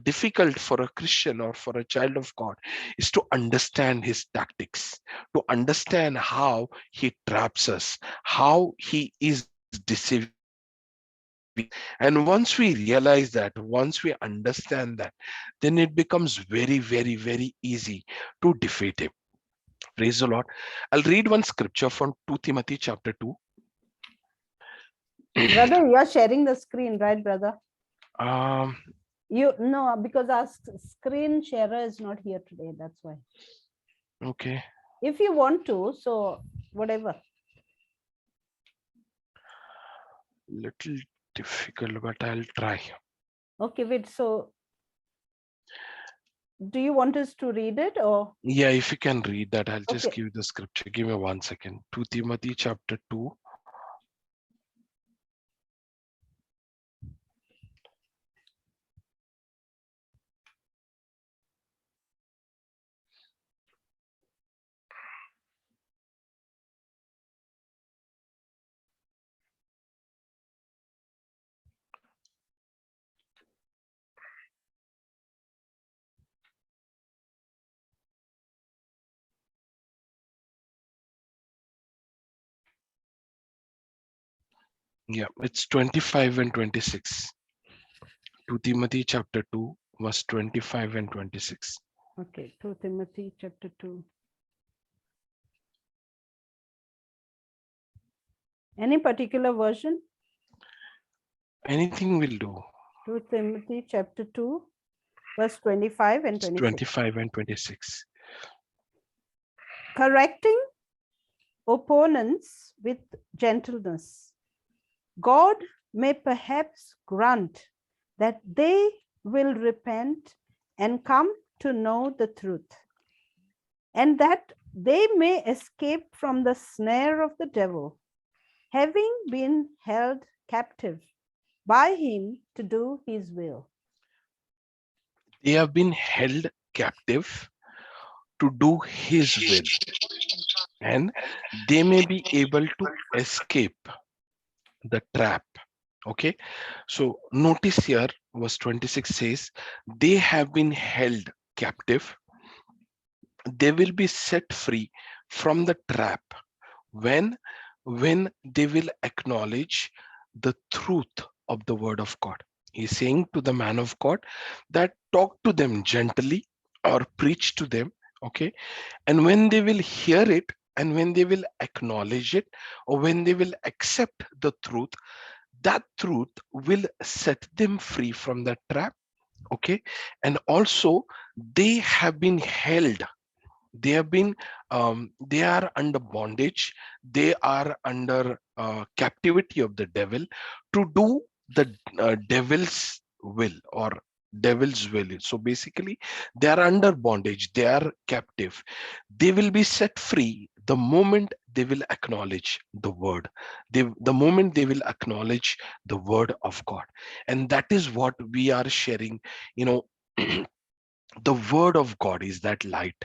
difficult for a Christian or for a child of God is to understand his tactics, to understand how he traps us, how he is deceiving. And once we realize that, once we understand that, then it becomes very, very, very easy to defeat him. Praise the Lord. I'll read one scripture from 2 Timothy chapter 2. Brother, you are sharing the screen, right, brother? Um, No, because our screen sharer is not here today. That's why. okay. If you want to, so whatever. Little difficult, but I'll try. Okay, wait. So, do you want us to read it, or? Yeah, if you can read that, I'll just Okay. give the scripture. Give me 1 second. 2 Timothy chapter 2. Yeah, it's 25 and 26. 2 Timothy chapter 2, verse 25 and 26. Okay, 2 Timothy chapter 2. Any particular version? Anything will do. 2 Timothy chapter 2, verse 25 and It's 26. 25 and 26. Correcting opponents with gentleness. God may perhaps grant that they will repent and come to know the truth, and that they may escape from the snare of the devil, having been held captive by him to do his will. They have been held captive to do his will, and they may be able to escape the trap. Okay, so notice here verse 26 says they have been held captive. They will be set free from the trap when they will acknowledge the truth of the word of God. He's saying to the man of God that talk to them gently or preach to them. Okay, and when they will hear it, and when they will acknowledge it, or when they will accept the truth, that truth will set them free from that trap. Okay, and also they have been held. They have been they are under bondage. They are under captivity of the devil to do the devil's will, or devil's will. So basically they are under bondage, they are captive. They will be set free the moment they will acknowledge the word. The moment they will acknowledge the word of God. And that is what we are sharing, you know. The word of God is that light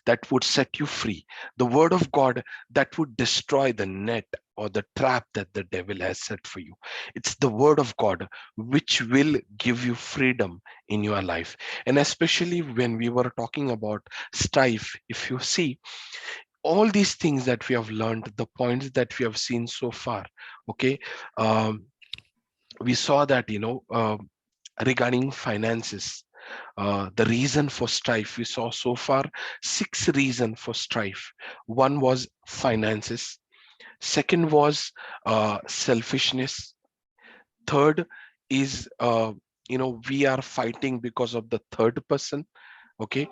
that would set you free. The word of God that would destroy the net or the trap that the devil has set for you. It's the word of God which will give you freedom in your life. And especially when we were talking about strife, if you see all these things that we have learned, the points that we have seen so far, okay, we saw that, regarding finances, The reason for strife, we saw so far 6 reasons for strife. One was finances, second was selfishness, third is we are fighting because of the third person. Okay.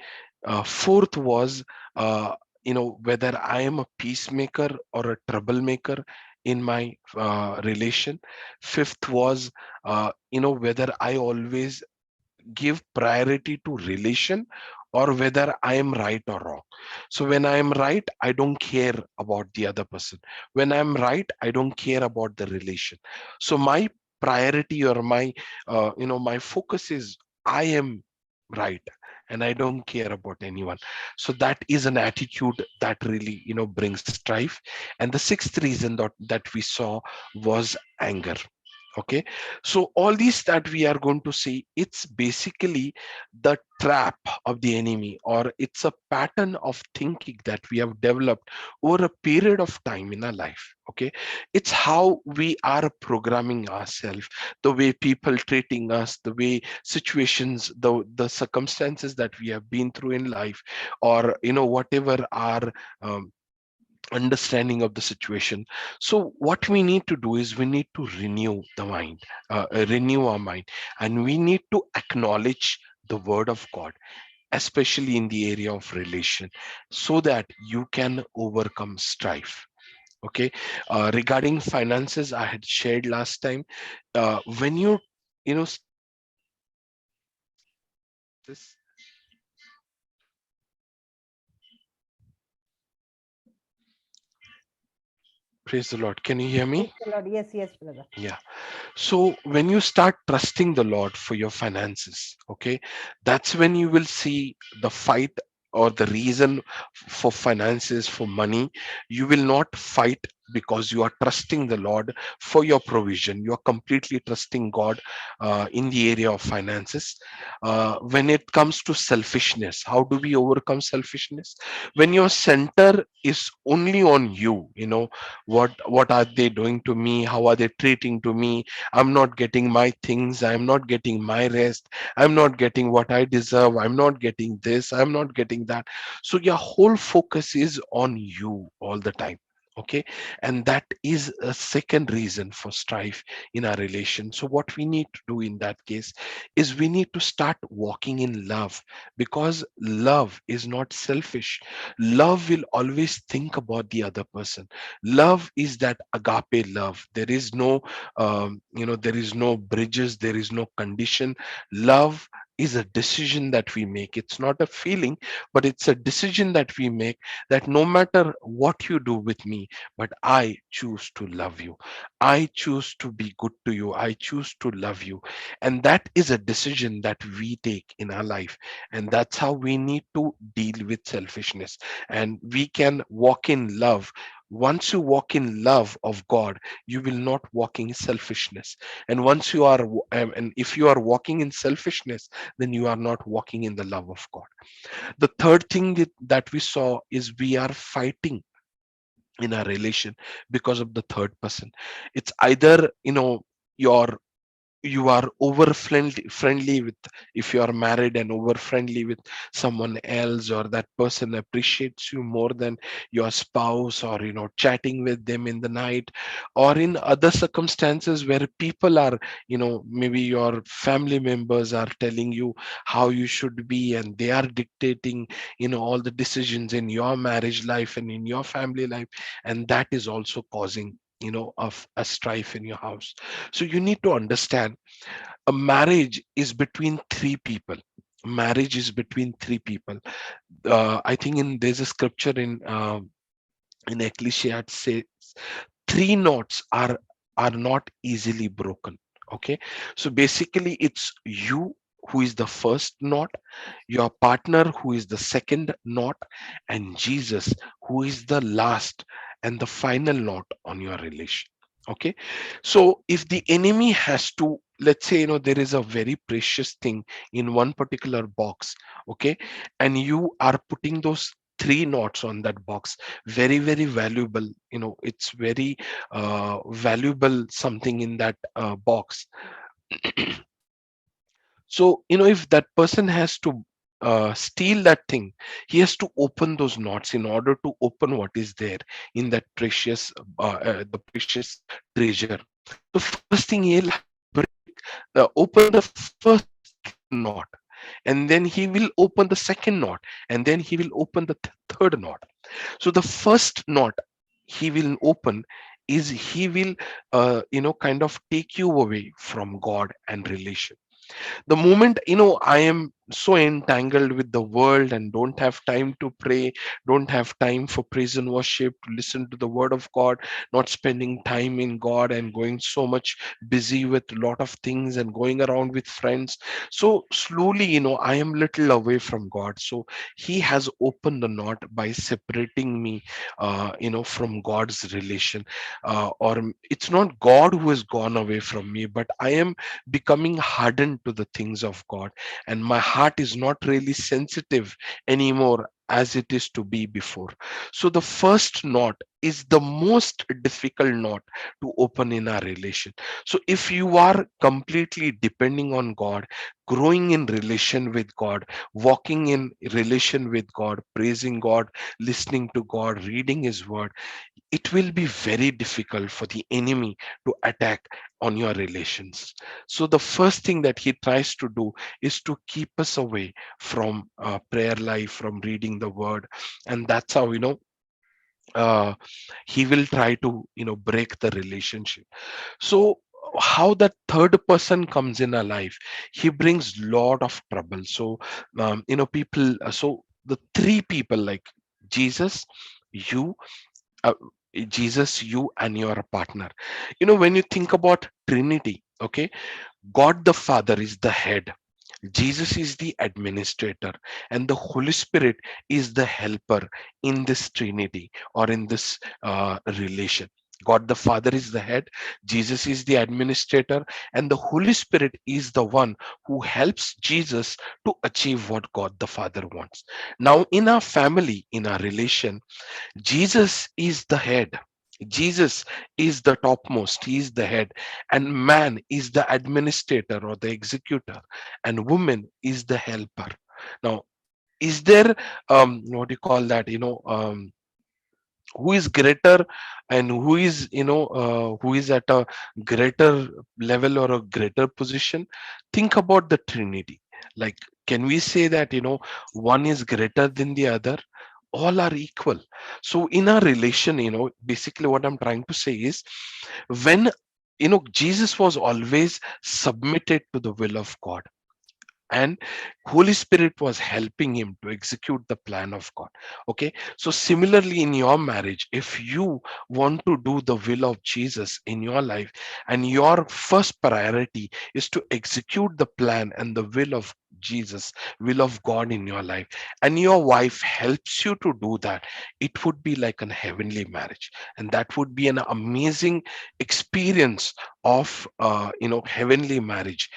Fourth was whether I am a peacemaker or a troublemaker in my relation. Fifth was whether I always give priority to relation or whether I am right or wrong. So when I am right, I don't care about the other person. When I'm right, I don't care about the relation. So my priority or my focus is I am right and I don't care about anyone. So that is an attitude that really brings strife. And the sixth reason that we saw was anger. Okay, so all these that we are going to see, it's basically the trap of the enemy, or it's a pattern of thinking that we have developed over a period of time in our life. Okay, it's how we are programming ourselves, the way people treating us, the way situations, the circumstances that we have been through in life, or whatever our um, understanding of the situation. So what we need to do is we need to renew the mind, renew our mind, and we need to acknowledge the word of God, especially in the area of relation, so that you can overcome strife. Okay. Regarding finances, I had shared last time, when start trusting the Lord for your finances. Praise the Lord, can you hear Praise me? the Lord. Yes, yes, brother. Yeah. So when you start trusting the Lord for your finances, okay, that's when you will see the fight or the reason for finances, for money. You will not fight because you are trusting the Lord for your provision. You are completely trusting God in the area of finances. When it comes to selfishness, how do we overcome selfishness? When your center is only on you, what are they doing to me, how are they treating to me, I'm not getting my things, I'm not getting my rest, I'm not getting what I deserve, I'm not getting this, I'm not getting that. So your whole focus is on you all the time. Okay. And that is a second reason for strife in our relation. So what we need to do in that case is we need to start walking in love, because love is not selfish. Love will always think about the other person. Love is that agape love. There is no there is no bridges, there is no condition. Love is a decision that we make. It's not a feeling, but it's a decision that we make, that no matter what you do with me, but I choose to love you, I choose to be good to you, I choose to love you. And that is a decision that we take in our life. And that's how we need to deal with selfishness, and we can walk in love. Once you walk in love of God, you will not walk in selfishness. And once you are and if you are walking in selfishness, then you are not walking in the love of God. The third thing that we saw is we are fighting in our relation because of the third person. It's either your you are over friendly with, if you are married and over friendly with someone else, or that person appreciates you more than your spouse, or chatting with them in the night, or in other circumstances where people are, maybe your family members are telling you how you should be, and they are dictating all the decisions in your marriage life and in your family life, and that is also causing of a strife in your house. So you need to understand, a marriage is between three people. Marriage is between three people. I think there's a scripture in Ecclesiastes says, three knots are not easily broken. Okay, so basically it's you who is the first knot, your partner who is the second knot, and Jesus who is the last and the final knot on your relation. Okay, so if the enemy has to, let's say, there is a very precious thing in one particular box. Okay, and you are putting those three knots on that box, very very valuable, it's very valuable something in that box. So, if that person has to steal that thing, he has to open those knots in order to open what is there in that precious, the precious treasure. So, first thing he'll have to open the first knot, and then he will open the second knot, and then he will open the third knot. So, the first knot he will open is he will, kind of take you away from God and relation. The moment I am so entangled with the world and don't have time to pray, don't have time for praise and worship, to listen to the word of God, not spending time in God, and going so much busy with a lot of things and going around with friends, so slowly I am little away from God. So he has opened the knot by separating me from God's relation. Or it's not God who has gone away from me, but I am becoming hardened to the things of God, and my heart is not really sensitive anymore as it is to be before. So the first knot is the most difficult knot to open in our relation. So if you are completely depending on God, growing in relation with God, walking in relation with God, praising God, listening to God, reading his word, it will be very difficult for the enemy to attack on your relations. So the first thing that he tries to do is to keep us away from prayer life, from reading the word. And that's how uh, he will try to break the relationship. So how that third person comes in our life, he brings lot of trouble. So people, so the three people, like Jesus, you, uh, Jesus, you, and your partner. When you think about Trinity, okay, God the Father is the head, Jesus is the administrator, and the Holy Spirit is the helper in this Trinity, or in this relation. God the Father is the head, Jesus is the administrator, and the Holy Spirit is the one who helps Jesus to achieve what God the Father wants. Now, in our family, in our relation, Jesus is the head. Jesus is the topmost. He is the head. And man is the administrator or the executor. And woman is the helper. Now, is there, what do you call that? Who is greater, and who is, who is at a greater level or a greater position? Think about the Trinity. Like, can we say that, one is greater than the other? All are equal. So in a relation, basically what I'm trying to say is, when Jesus was always submitted to the will of God, and Holy Spirit was helping him to execute the plan of God. Okay, so similarly in your marriage, if you want to do the will of Jesus in your life, and your first priority is to execute the plan and the will of Jesus, will of God in your life, and your wife helps you to do that, it would be like a heavenly marriage, and that would be an amazing experience of heavenly marriage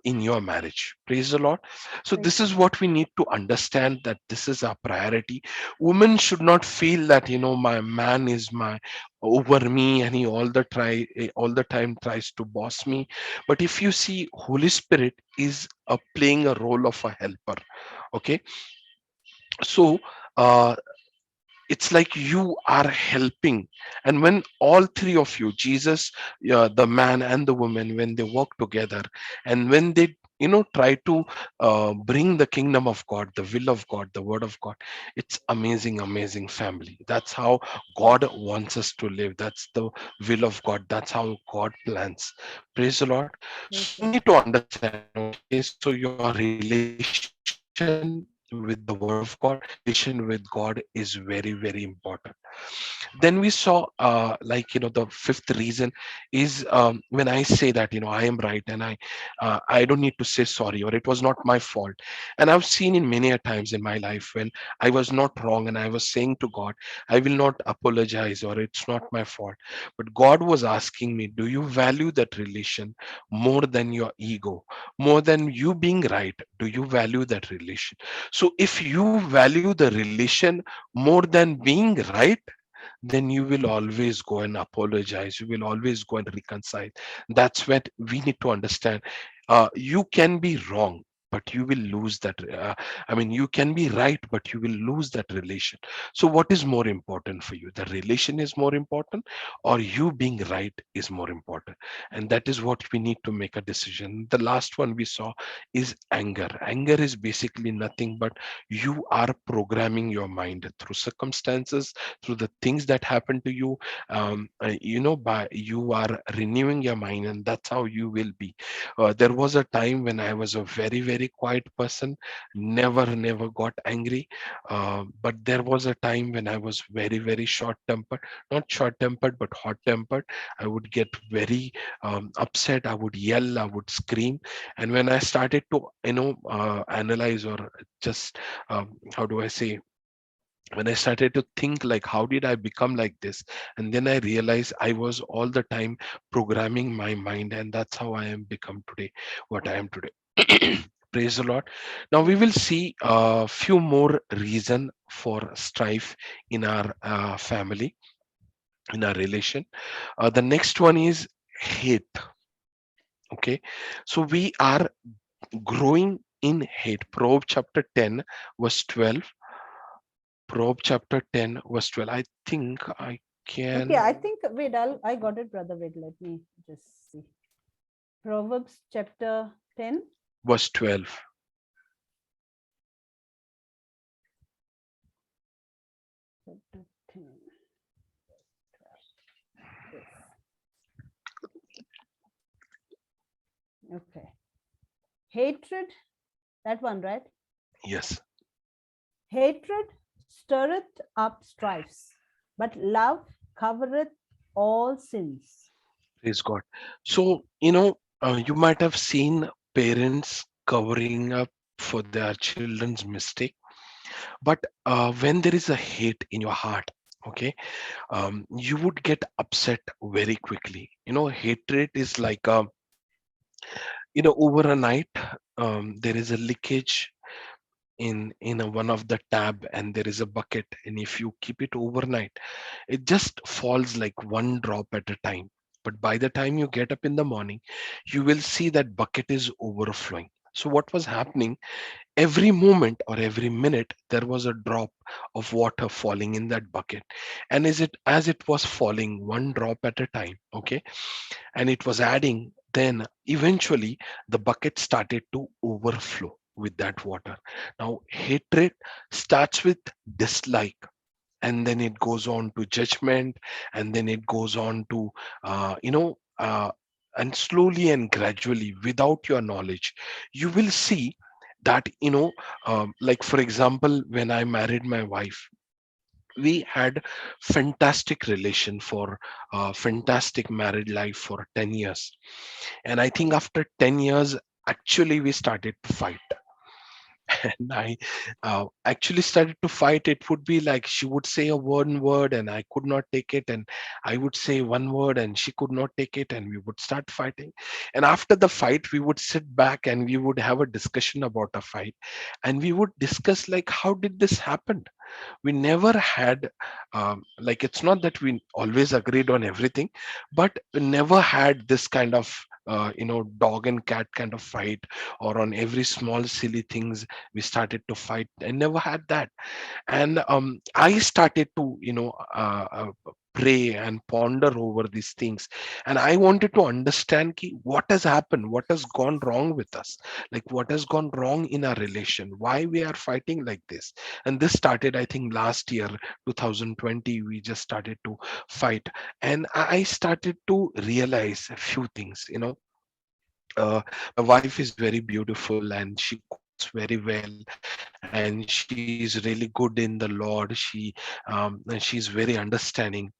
in your marriage. Praise the Lord. So Praise this is what we need to understand, that this is our priority. Women should not feel that my man is my over me, and he all the time tries to boss me. But if you see, Holy Spirit is playing a role of a helper. Okay, so uh, it's like you are helping, and when all three of you, Jesus, the man and the woman, when they work together, and when they try to bring the kingdom of God, the will of God, the word of God, it's amazing family. That's how God wants us to live. That's the will of God. That's how God plans. Praise the Lord. So we need to understand, okay, so your relation with the word of God, relation with God is very important. Then we saw the fifth reason is, when I say that I am right, and I don't need to say sorry, or it was not my fault. And I've seen in many a times in my life when I was not wrong, and I was saying to God, I will not apologize, or it's not my fault. But God was asking me, do you value that relation more than your ego, more than you being right? Do you value that relation? So if you value the relation more than being right, then you will always go and apologize. You will always go and reconcile. That's what we need to understand. You can be wrong, but you will lose that. I mean, you can be right, but you will lose that relation. So, what is more important for you? The relation is more important, or you being right is more important? And that is what we need to make a decision. The last one we saw is anger. Anger is basically nothing but you are programming your mind through circumstances, through the things that happen to you. By you are renewing your mind, and that's how you will be. There was a time when I was a very, very quiet person, never got angry. But there was a time when I was very, very short tempered, not short tempered, but hot tempered. I would get very upset. I would yell, I would scream. And when I started to, analyze, or just, how do I say, when I started to think like, how did I become like this? And then I realized I was all the time programming my mind, and that's how I am become today, what I am today. Praise the Lord. Now we will see a few more reason for strife in our family, in our relation. The next one is hate. Okay, so we are growing in hate. Proverbs chapter 10, verse 12. Proverbs chapter 10, verse 12. I think I can. Okay, I think, wait, I got it, brother. Wait, let me just see. Proverbs chapter 10. Verse 12. Chapter 10. Yes. Okay. Hatred, that one, right? Yes. Hatred stirreth up strifes, but love covereth all sins. Praise God. So, you might have seen parents covering up for their children's mistake. But when there is a hate in your heart, okay, you would get upset very quickly. Hatred is like over a night, there is a leakage in one of the tab, and there is a bucket, and if you keep it overnight, it just falls like one drop at a time. But by the time you get up in the morning, you will see that bucket is overflowing. So what was happening, every moment or every minute there was a drop of water falling in that bucket, and as it was falling one drop at a time, okay, and it was adding, then eventually the bucket started to overflow with that water. Now hatred starts with dislike, and then it goes on to judgment, and then it goes on to and slowly and gradually, without your knowledge, you will see that, like for example, when I married my wife, we had fantastic relation for fantastic married life for 10 years. And I think after 10 years, actually we started to fight. And I actually started to fight. It would be like she would say a one word and I could not take it, and I would say one word and she could not take it, and we would start fighting. And after the fight, we would sit back and we would have a discussion about a fight, and we would discuss like, how did this happen? We never had like, it's not that we always agreed on everything, but we never had this kind of dog and cat kind of fight, or on every small silly things we started to fight. I never had that. And I started to pray and ponder over these things, and I wanted to understand what has happened, what has gone wrong with us, like what has gone wrong in our relation, why we are fighting like this. And this started, I think, last year, 2020, we just started to fight. And I started to realize a few things. My wife is very beautiful and she cooks very well, and she's really good in the Lord. And she's very understanding,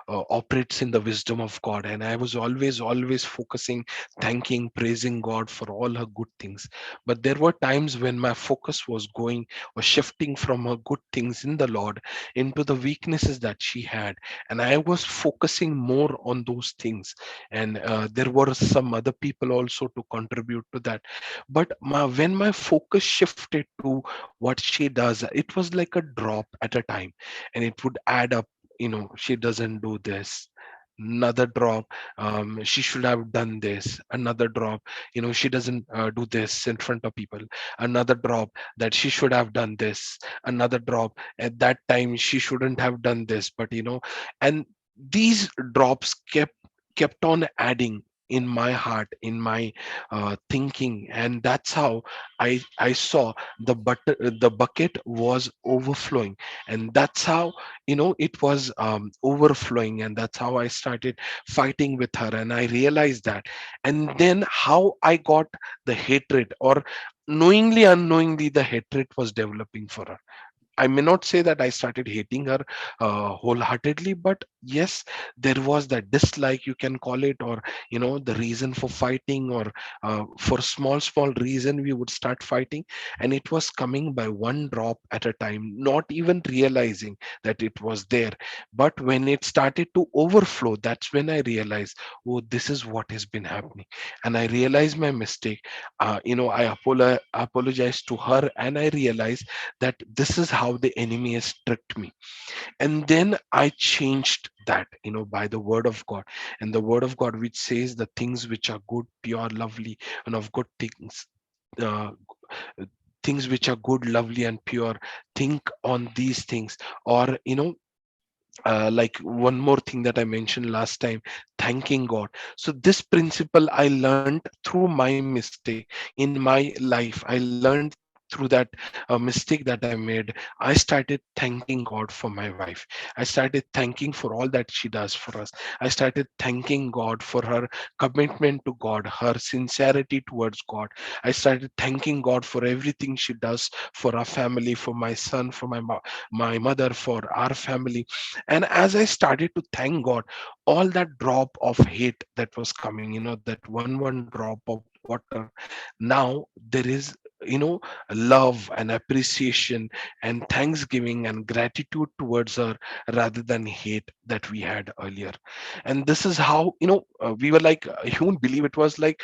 operates in the wisdom of God. And I was always focusing, thanking, praising God for all her good things. But there were times when my focus was going or shifting from her good things in the Lord into the weaknesses that she had, and I was focusing more on those things. And there were some other people also to contribute to that. But when my focus shifted to what she does, it was like a drop at a time, and it would add up. She doesn't do this, another drop, she should have done this, another drop, she doesn't do this in front of people, another drop, that she should have done this, another drop, at that time she shouldn't have done this, but and these drops kept on adding in my heart, in my thinking, and that's how I saw the bucket was overflowing, and that's how it was overflowing, and that's how I started fighting with her, and I realized that. And then how I got the hatred, or knowingly unknowingly the hatred was developing for her. I may not say that I started hating her wholeheartedly, but yes, there was that dislike, you can call it, or the reason for fighting, or for small reason we would start fighting, and it was coming by one drop at a time, not even realizing that it was there. But when it started to overflow, that's when I realized, oh, this is what has been happening, and I realized my mistake. I apologized to her, and I realized that this is how the enemy has tricked me. And then I changed that, by the word of God, and the word of God which says the things which are good, pure, lovely, and of good things, uh, things which are good, lovely, and pure, think on these things. Or like one more thing that I mentioned last time, thanking God. So this principle I learned through my mistake in my life. I learned through that mistake that I made. I started thanking God for my wife. I started thanking for all that she does for us. I started thanking God for her commitment to God, her sincerity towards God. I started thanking God for everything she does for our family, for my son, for my mother, for our family. And as I started to thank God, all that drop of hate that was coming, that one drop of water, now there is, love and appreciation and thanksgiving and gratitude towards her, rather than hate that we had earlier. And this is how, we were like, you won't believe, it was like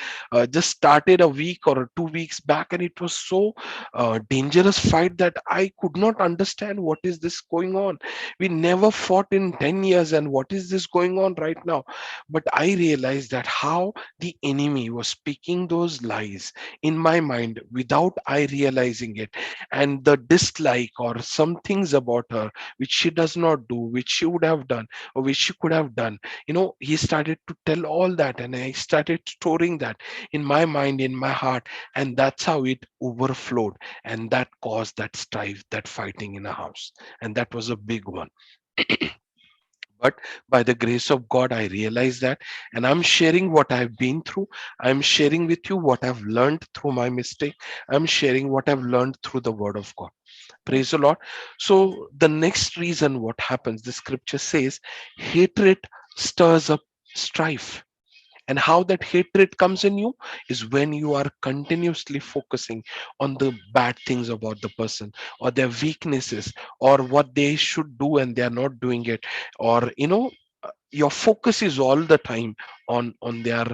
just started a week or 2 weeks back, and it was so dangerous fight that I could not understand what is this going on. We never fought in 10 years, and what is this going on right now? But I realized that how the enemy was speaking those lies in my mind without I realizing it, and the dislike or some things about her which she does not do, which she would have done, or which she could have done, he started to tell all that, and I started storing that in my mind, in my heart, and that's how it overflowed, and that caused that strife, that fighting in a house, and that was a big one. But by the grace of God, I realize that, and I'm sharing what I've been through. I'm sharing with you what I've learned through my mistake. I'm sharing what I've learned through the word of God. Praise the Lord. So the next reason what happens, the scripture says, hatred stirs up strife. And how that hatred comes in you is when you are continuously focusing on the bad things about the person, or their weaknesses, or what they should do and they are not doing it, or your focus is all the time on their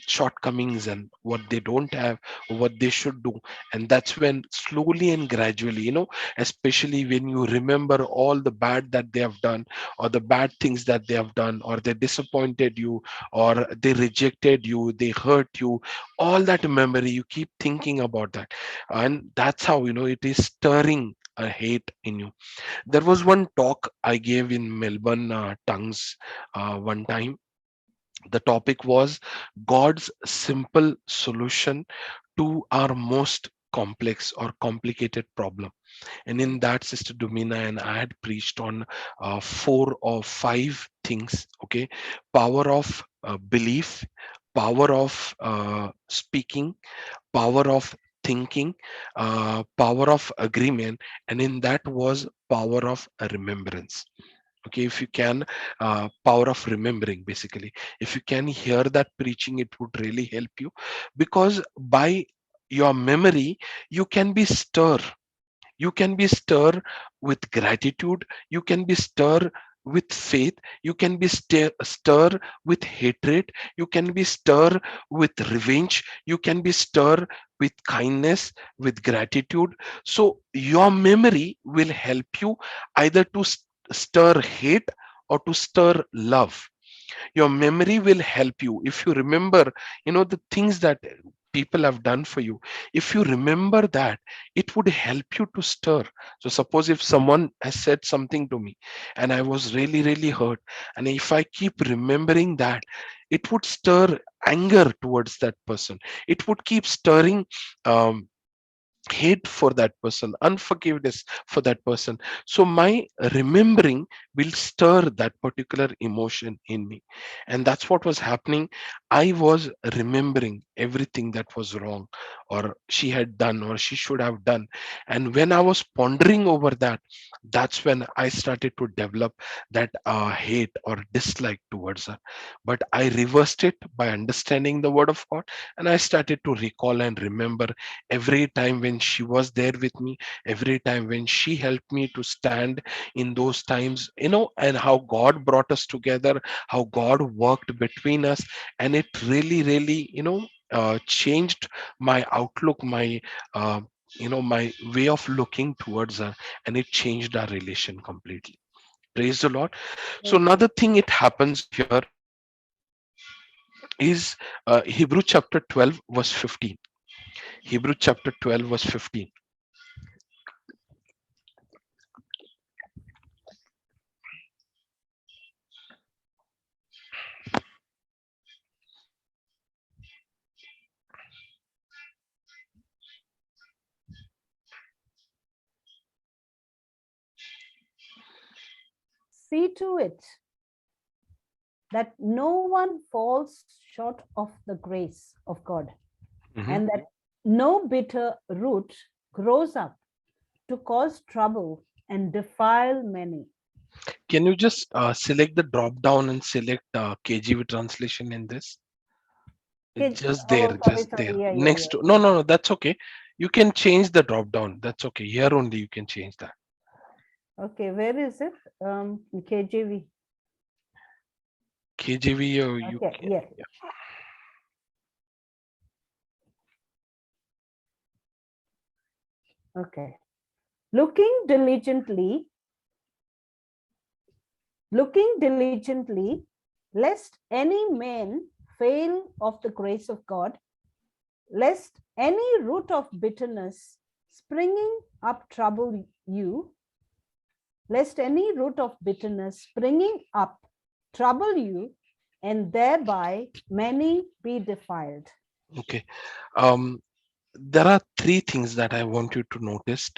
shortcomings and what they don't have, or what they should do. And that's when slowly and gradually, especially when you remember all the bad that they have done, or the bad things that they have done, or they disappointed you, or they rejected you, they hurt you, all that memory, you keep thinking about that, and that's how it is stirring a hate in you. There was one talk I gave in Melbourne, Tongues, one time. The topic was God's simple solution to our most complex or complicated problem. And in that, Sister Domina and I had preached on 4 or 5 things. Okay, power of belief, power of speaking, power of thinking, power of agreement, and in that was power of remembrance. Okay, if you can, power of remembering, basically, if you can hear that preaching, it would really help you, because by your memory you can be stir, you can be stir with gratitude, you can be stir with faith, you can be stir with hatred, you can be stir with revenge, you can be stir with kindness, with gratitude. So your memory will help you either to stir hate or to stir love. Your memory will help you if you remember, the things that people have done for you. If you remember that, it would help you to stir. So suppose if someone has said something to me and I was really really hurt, and if I keep remembering that, it would stir anger towards that person. It would keep stirring um, hate for that person, unforgiveness for that person. So my remembering will stir that particular emotion in me. And that's what was happening. I was remembering everything that was wrong, or she had done, or she should have done. And when I was pondering over that, that's when I started to develop that hate or dislike towards her. But I reversed it by understanding the word of God, and I started to recall and remember every time when she was there with me, every time when she helped me to stand in those times, and how God brought us together, how God worked between us. And it really really changed my outlook, uh, my way of looking towards her, and it changed our relation completely. Praise the Lord. So Praise another thing it happens here is Hebrew chapter 12 verse 15. Hebrew chapter 12 verse 15. See to it that no one falls short of the grace of God, Mhm. and that no bitter root grows up to cause trouble and defile many. Can you just select the drop down and select KJV translation in this? It's Okay. just Oh, there, sorry, just there. sorry. Yeah, yeah, Next yeah, to, no, yeah. no, no, that's okay. You can change the drop down. That's okay. Here only you can change that. Okay, where is it? KJV. KJV, you Okay, can. yeah. Okay. Looking diligently, lest any man fail of the grace of God, lest any root of bitterness springing up trouble you, lest any root of bitterness springing up trouble you, and thereby many be defiled. Okay. Um, there are three things that I want you to notice.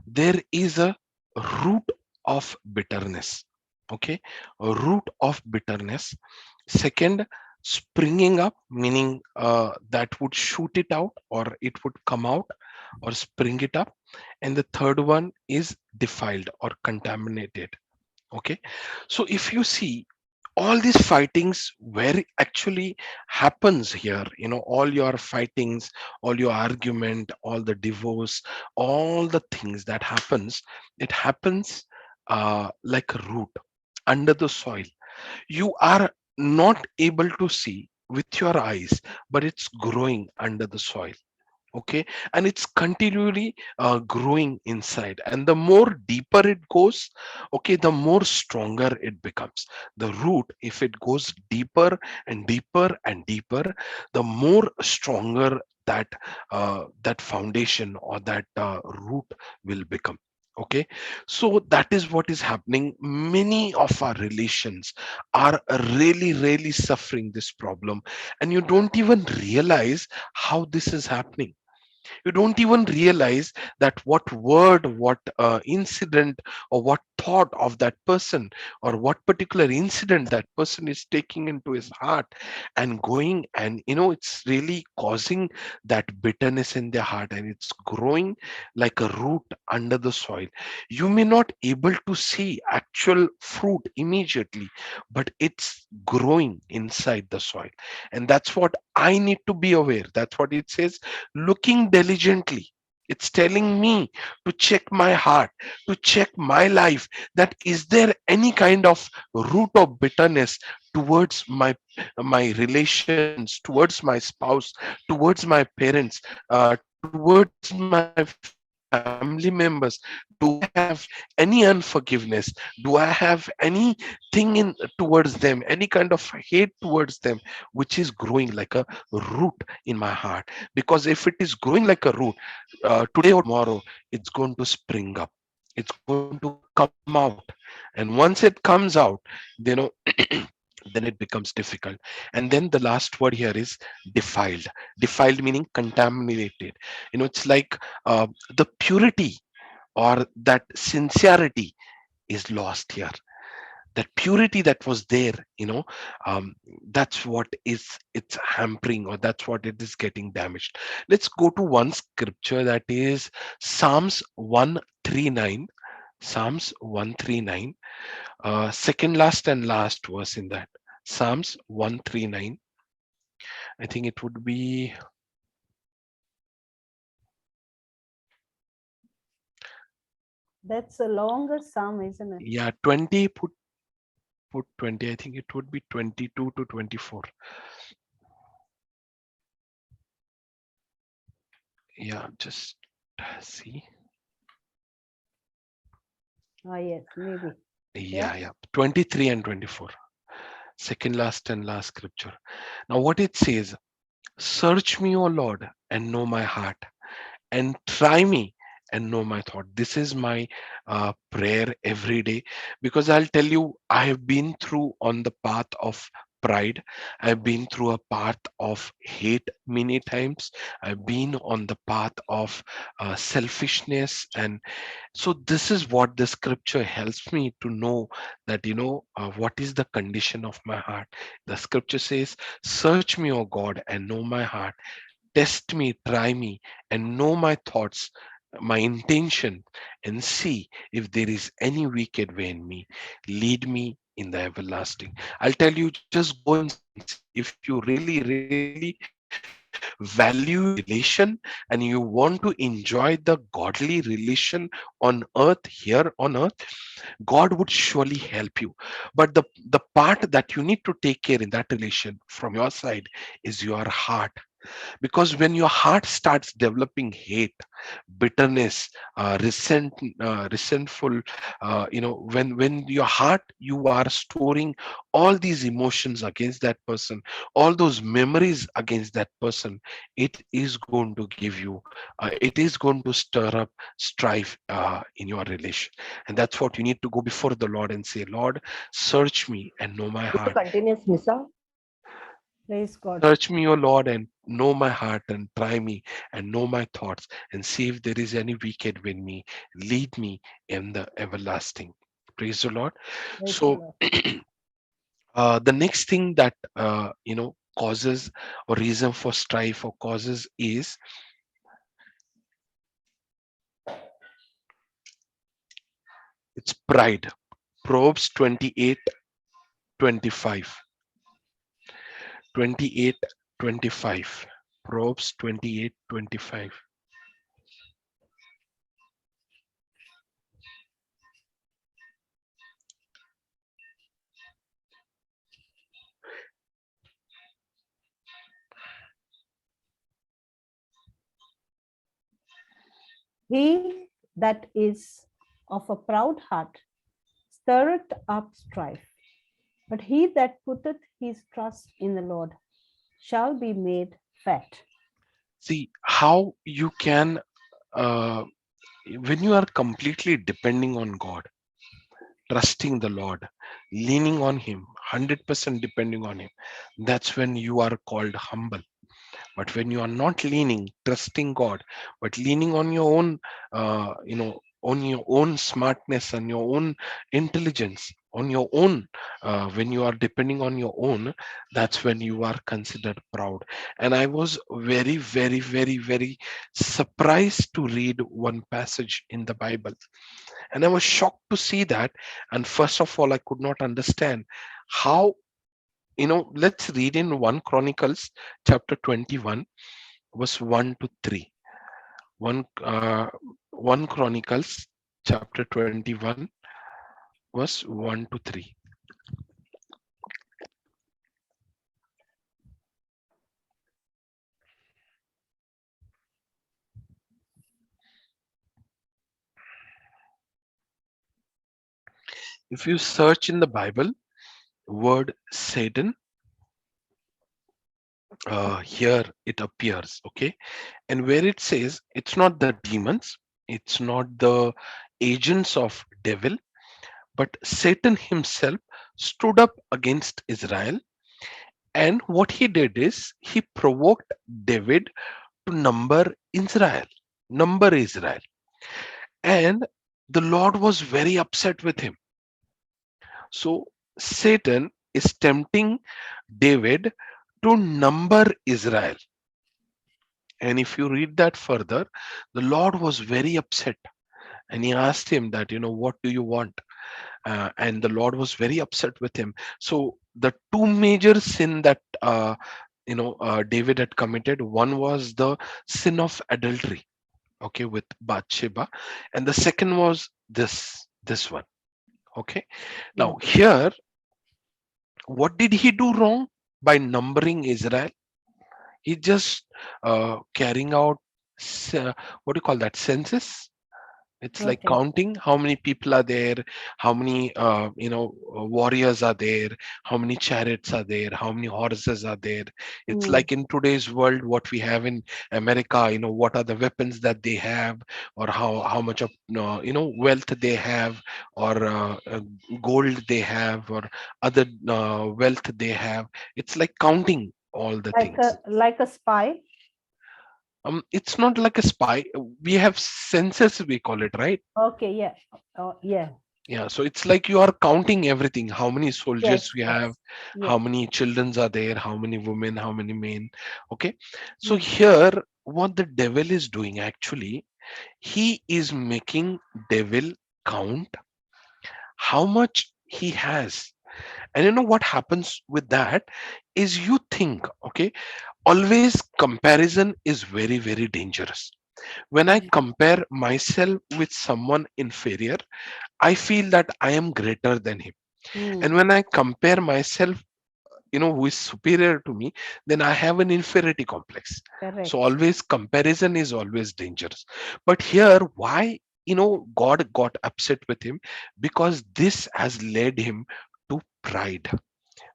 There is a root of bitterness. Okay. A root of bitterness. Second, springing up, meaning that would shoot it out, or it would come out or spring it up. And the third one is defiled or contaminated. Okay. So if you see, all these fightings where actually happens here, all your fightings, all your argument, all the divorce, all the things that happens, it happens like a root under the soil. You are not able to see with your eyes, but it's growing under the soil. Okay. And it's continually growing inside, and the more deeper it goes, okay, the more stronger it becomes. The root, if it goes deeper and deeper and deeper, the more stronger that foundation or that root will become. Okay. So that is what is happening. Many of our relations are really really suffering this problem, and you don't even realize how this is happening. You don't even realize that what word, what incident, or what thought of that person, or what particular incident that person is taking into his heart and going, and it's really causing that bitterness in their heart, and it's growing like a root under the soil. You may not able to see actual fruit immediately, but it's growing inside the soil. And that's what I need to be aware. That's what it says, looking diligently. It's telling me to check my heart, to check my life, that is there any kind of root of bitterness towards my relations, towards my spouse, towards my parents, towards my family. family members, do I have any unforgiveness? Do I have anything in towards them, any kind of hate towards them, which is growing like a root in my heart? Because if it is growing like a root, today or tomorrow, it's going to spring up. It's going to come out. And once it comes out, then it becomes difficult. And then the last word here is defiled. Defiled meaning contaminated. It's like the purity or that sincerity is lost here. That purity that was there, um, that's what is it's hampering, or that's what it is getting damaged. Let's go to one scripture, that is Psalms 139. Psalms 139, second last and last verse in that. Psalms 139. I think it would be, That's a longer psalm, isn't it? yeah, 20, put 20. I think it would be 22 to 24. Yeah, just see. Oh, yes, maybe. Yeah, 23 and 24. Second last and last scripture. Now, what it says: Search me, O Lord, and know my heart, and try me and know my thought. This is my prayer every day, because I'll tell you, I have been through on the path of pride. I've been through a path of hate many times. I've been on the path of selfishness. And so this is what the scripture helps me to know, that what is the condition of my heart. The scripture says, search me, O God, and know my heart. Test me, try me, and know my thoughts, my intention, and see if there is any wicked way in me. Lead me in the everlasting. I'll tell you, just go and see if you really value relation, and you want to enjoy the godly relation on earth, here on earth, God would surely help you. But the part that you need to take care in that relation from your side is your heart. Because when your heart starts developing hate, bitterness, resentful, when your heart, you are storing all these emotions against that person, all those memories against that person, it is going to give you, it is going to stir up strife in your relation. And that's what you need to go before the Lord and say, Lord, search me and know my heart. Continuous, Misa. Praise God. Search me, O Lord, and know my heart, and try me and know my thoughts, and see if there is any wicked in me. Lead me in the everlasting. Praise the Lord. Praise the So, Lord. the next thing that causes or reason for strife or causes is it's pride. Proverbs 28:25. 28:25. Proverbs 28:25. He that is of a proud heart stirreth up strife, but he that putteth his trust in the Lord shall be made fat. See how you can, uh, when you are completely depending on God, trusting the Lord, leaning on Him, 100% depending on Him, that's when you are called humble. But when you are not leaning, trusting God, but leaning on your own, on your own smartness and your own intelligence, on your own, when you are depending on your own, that's when you are considered proud. And I was very, very, very, very surprised to read one passage in the Bible. And I was shocked to see that. And first of all, I could not understand how, let's read in 1 Chronicles chapter 21, verse 1 to 3. 1 Chronicles chapter 21, verse 1 to 3. If you search in the Bible, word Satan, here it appears, okay? And where it says it's not the demons, it's not the agents of devil, but Satan himself stood up against Israel. And what he did is he provoked David to number Israel. And the Lord was very upset with him. So Satan is tempting David to number Israel. And if you read that further, the Lord was very upset and he asked him that, what do you want? And the Lord was very upset with him. So the two major sin that David had committed, one was the sin of adultery, okay, with Bathsheba, and the second was this one, okay. Yeah. Now here, what did he do wrong by numbering Israel? He just carrying out what do you call that, census. It's like Okay. counting how many people are there, how many warriors are there, how many chariots are there, how many horses are there. It's Mm. like in today's world what we have in America, what are the weapons that they have, or how much of wealth they have, or gold they have, or other wealth they have. It's like counting all the things. Like a spy. It's not like a spy. We have census, we call it, right? Okay. Yeah. Oh, yeah. Yeah, so it's like you are counting everything, how many Yes. soldiers we have, Yes. how Yes. many children are there, how many women, how many men. Okay. So Mm. here, what the devil is doing actually, he is making devil count how much he has. And what happens with that is you think, okay, always comparison is very, very dangerous. When I compare myself with someone inferior, I feel that I am greater than him. And Mm. when I compare myself, who is superior to me, then I have an inferiority complex. So Correct. always comparison is always dangerous. But here, why, God got upset with him? Because this has led him to pride,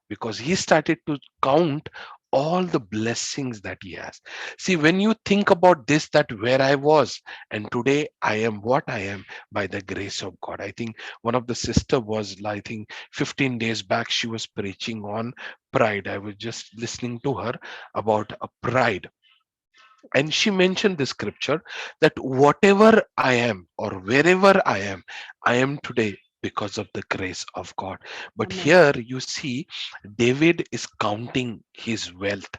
because he started to count all the blessings that he has. See, when you think about this, that where I was and today I am what I am by the grace of God. I think one of the sister was, I think 15 days back, she was preaching on pride. I was just listening to her about a pride, and she mentioned the scripture that whatever I am or wherever I am today because of the grace of God. But Amen. here you see, David is counting his wealth.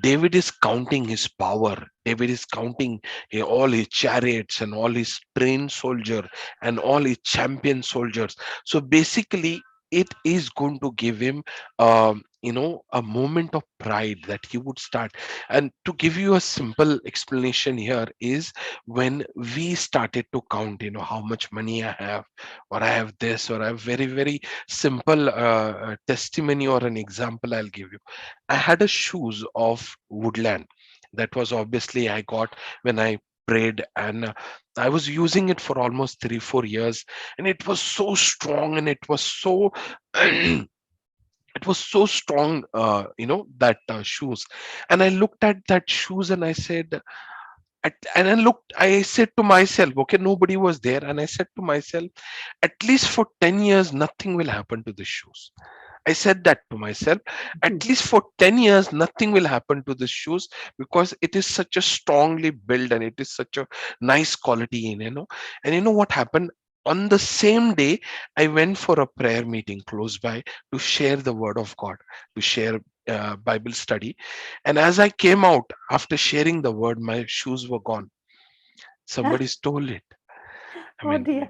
David is counting his power. David is counting all his chariots and all his trained soldier and all his champion soldiers. So basically, it is going to give him, a moment of pride that he would start. And to give you a simple explanation here is, when we started to count, how much money I have, or I have this, or I have very, very simple testimony or an example I'll give you. I had a shoes of Woodland. That was obviously I got when I prayed, and I was using it for almost 3-4 years, and it was so strong, and it was so it was so strong, that shoes. And I looked at that shoes and I said, I said to myself, okay, nobody was there, and I said to myself, at least for 10 years nothing will happen to the shoes. I said that to myself. At least for 10 years, nothing will happen to the shoes, because it is such a strongly built and it is such a nice quality And what happened? On the same day, I went for a prayer meeting close by to share the word of God, to share Bible study. And as I came out after sharing the word, my shoes were gone. Somebody stole it. I Oh mean, dear.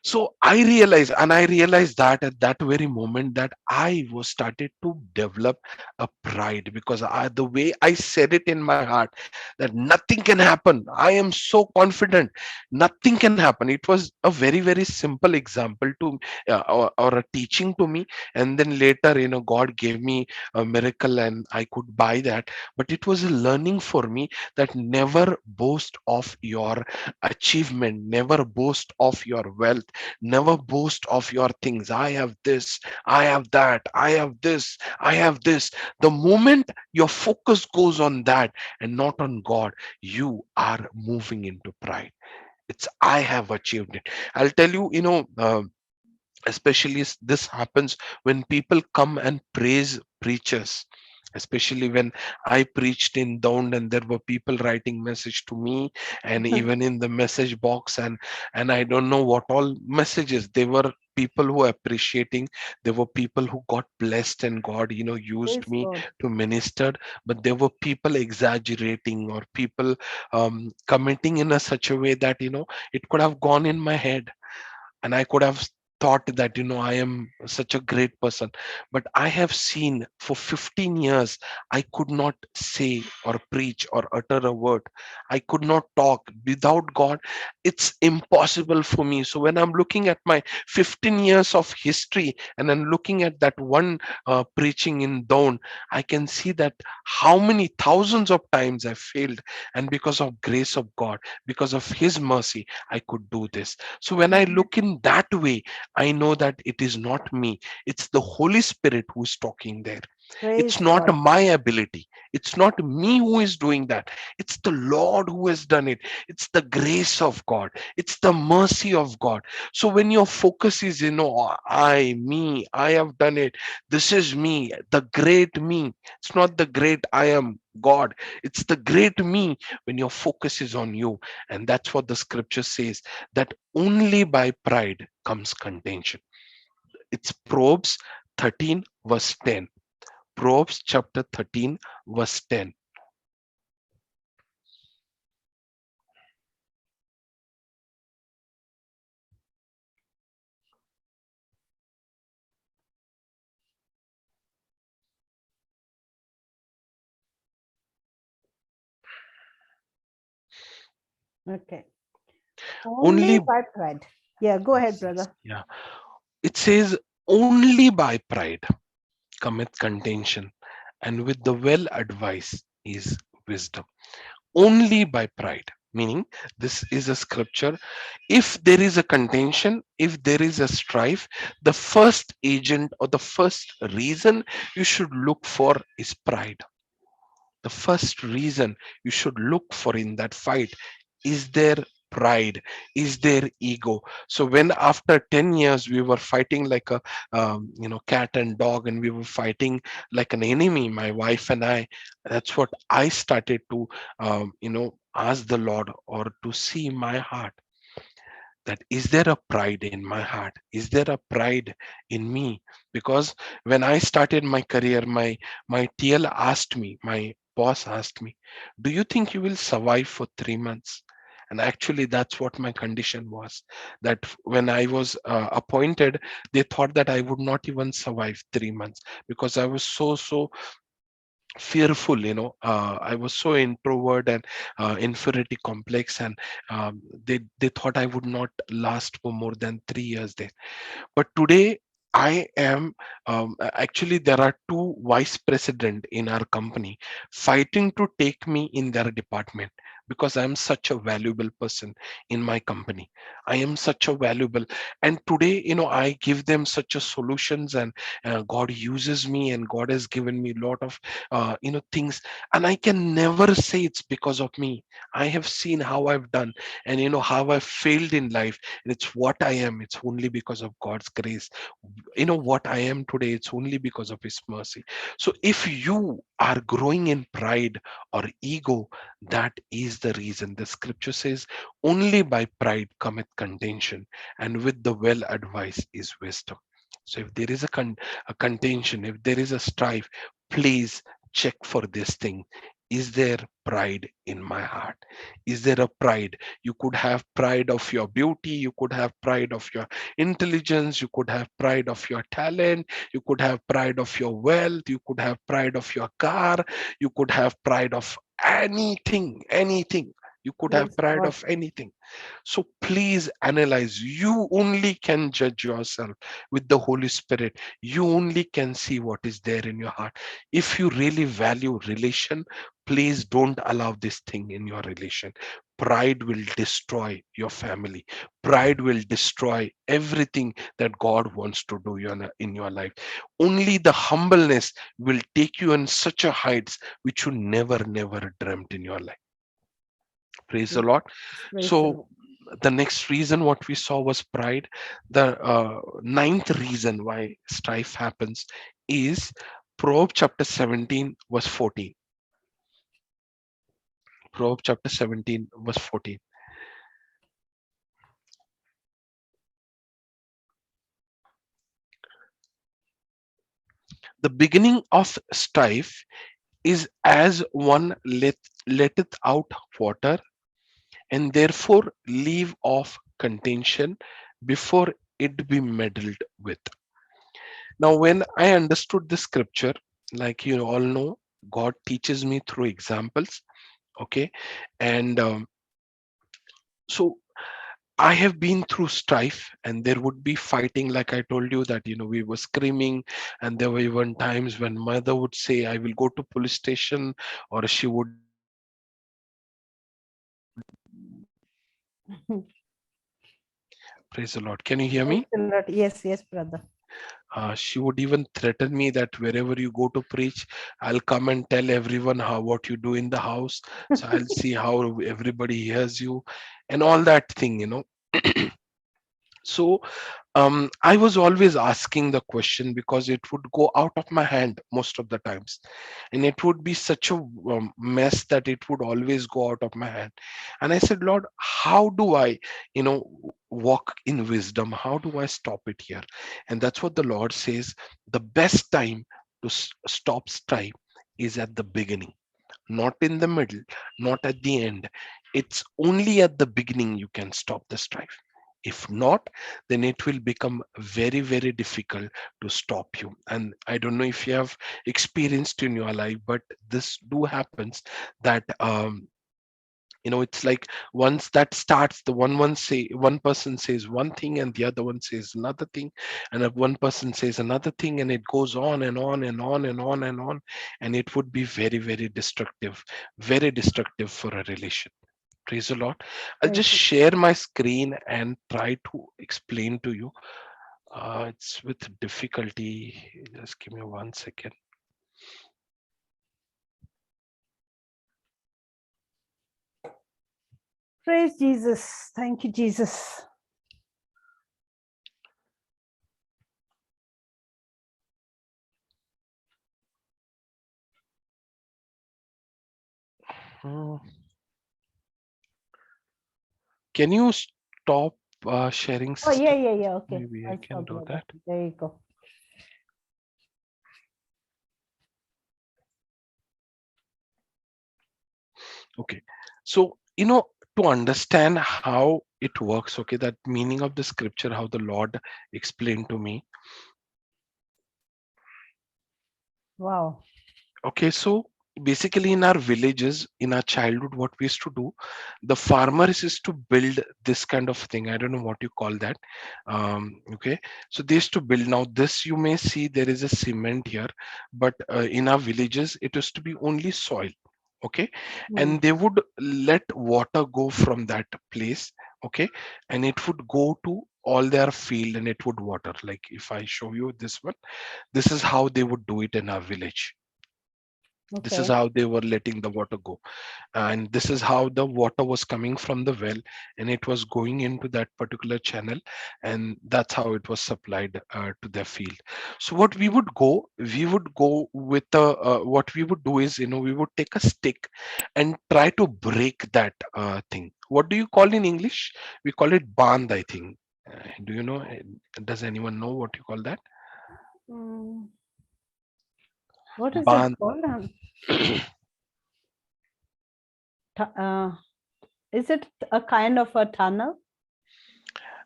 so I realized that at that very moment, that I was started to develop a pride, because the way I said it in my heart, that nothing can happen, I am so confident, nothing can happen. It was a very, very simple example to or a teaching to me. And then later, God gave me a miracle and I could buy that. But it was a learning for me, that never boast of your achievement, never boast of your wealth, Never boast of your things. I have this, I have that, I have this, I have this. The moment your focus goes on that and not on God, you are moving into pride. It's I have achieved it. I'll tell you, especially this happens when people come and praise preachers, especially when I preached in Daund and there were people writing message to me, and even in the message box, and I don't know what all messages. They were people who are appreciating. There were people who got blessed and God used Praise me God. to minister. But there were people exaggerating, or people commenting in a such a way that it could have gone in my head, and I could have thought that I am such a great person. But I have seen for 15 years I could not say or preach or utter a word. I could not talk without God. It's impossible for me. So when I'm looking at my 15 years of history and I'm looking at that one preaching in Dawn, I can see that how many thousands of times I failed, and because of grace of God, because of his mercy, I could do this. So when I look in that way, I know that it is not me. It's the Holy Spirit who is talking there. It's Praise not God. my ability. It's not me who is doing that. It's the Lord who has done it. It's the grace of God. It's the mercy of God. So when your focus is, me, I have done it. This is me, the great me. It's not the great I am God. It's the great me when your focus is on you. And that's what the scripture says, that only by pride comes contention. It's Proverbs 13, verse 10. Proverbs chapter 13, verse 10. Okay. Only, Only by pride. Yeah, go ahead, brother. yeah, it says, only by pride cometh contention, and with the well advice is wisdom. Only by pride. Meaning, this is a scripture. If there is a contention, if there is a strife, the first agent or the first reason you should look for is pride. The first reason you should look for in that fight is their pride, is their ego. So when after 10 years we were fighting like a cat and dog, and we were fighting like an enemy, my wife and I, that's what I started to ask the Lord, or to see my heart, that is there a pride in my heart, is there a pride in me? Because when I started my career, my TL asked me, my boss asked me, do you think you will survive for 3 months? And actually that's what my condition was, that when I was appointed, they thought that I would not even survive 3 months, because I was so fearful. I was so introvert and inferiority complex, and they thought I would not last for more than 3 years there. But today I am, actually there are two vice president in our company fighting to take me in their department, because I am such a valuable person in my company. I am such a valuable, and today I give them such a solutions, and God uses me, and God has given me a lot of things, and I can never say it's because of me. I have seen how I've done, and how I've failed in life, and it's what I am, it's only because of God's grace. What I am today, it's only because of his mercy. So if you are growing in pride or ego, that is the reason. The scripture says, only by pride cometh contention, and with the well advice is wisdom. So if there is a contention, if there is a strife, please check for this thing. Is there pride in my heart? Is there a pride? You could have pride of your beauty, you could have pride of your intelligence, you could have pride of your talent, you could have pride of your wealth, you could have pride of your car, you could have pride of anything. You could have Praise pride God. of anything. So please analyze. You only can judge yourself with the Holy Spirit. You only can see what is there in your heart. If you really value relation, Please don't allow this thing in your relation. Pride will destroy your family. Pride will destroy everything that God wants to do in your life. Only the humbleness will take you in such a heights which you never dreamt in your life. Praise the Lord. Praise the So Lord. the next reason what we saw was pride. The ninth reason why strife happens is Proverbs chapter 17 verse 14. Proverbs chapter 17 verse 14. The beginning of strife is as one letteth out water, and therefore leave off contention before it be meddled with. Now, when I understood the scripture, like you all know, God teaches me through examples. Okay. And so I have been through strife, and there would be fighting, like I told you that we were screaming, and there were even times when mother would say, I will go to police station, or she would praise the Lord. Can you hear Praise me? the Lord. Yes, yes, brother. She would even threaten me that wherever you go to preach, I'll come and tell everyone how what you do in the house. So I'll see how everybody hears you, and all that thing. So I was always asking the question because it would go out of my hand most of the times, and it would be such a mess that it would always go out of my hand. And I said, Lord, how do I walk in wisdom? How do I stop it here? And that's what the Lord says: the best time to stop strife is at the beginning, not in the middle, not at the end. It's only at the beginning you can stop the strife. If not, then it will become very difficult to stop you. And I don't know if you have experienced in your life, but this do happens that it's like once that starts, the one person says one thing and the other one says another thing, and if one person says another thing, and it goes on and on and on and on and on, and it would be very destructive for a relation. Praise the Lord. I'll Praise just the share my screen and try to explain to you. It's with difficulty. Just give me 1 second. Praise Jesus. Thank you, Jesus. Hmm. Can you stop sharing, Oh, sister? yeah. Okay. Maybe I I'll can stop, do brother. that. There you go. Okay. So, to understand how it works, okay, that meaning of the scripture, how the Lord explained to me. Wow. Okay, so basically in our villages, in our childhood, what we used to do, the farmers used to build this kind of thing. I don't know what you call that. Okay, so they used to build. Now, this you may see there is a cement here, but in our villages, it used to be only soil. Okay, Hmm. and they would let water go from that place. Okay, and it would go to all their field and it would water. Like if I show you this one, this is how they would do it in our village. This is Okay. how they were letting the water go, and this is how the water was coming from the well, and it was going into that particular channel, and that's how it was supplied to their field. So what we would go with the what we would do is, we would take a stick and try to break that thing. What do you call in English? We call it band, I think. Do you know, does anyone know what you call that? Hmm. What is it Band. called? Is it a kind of a tunnel?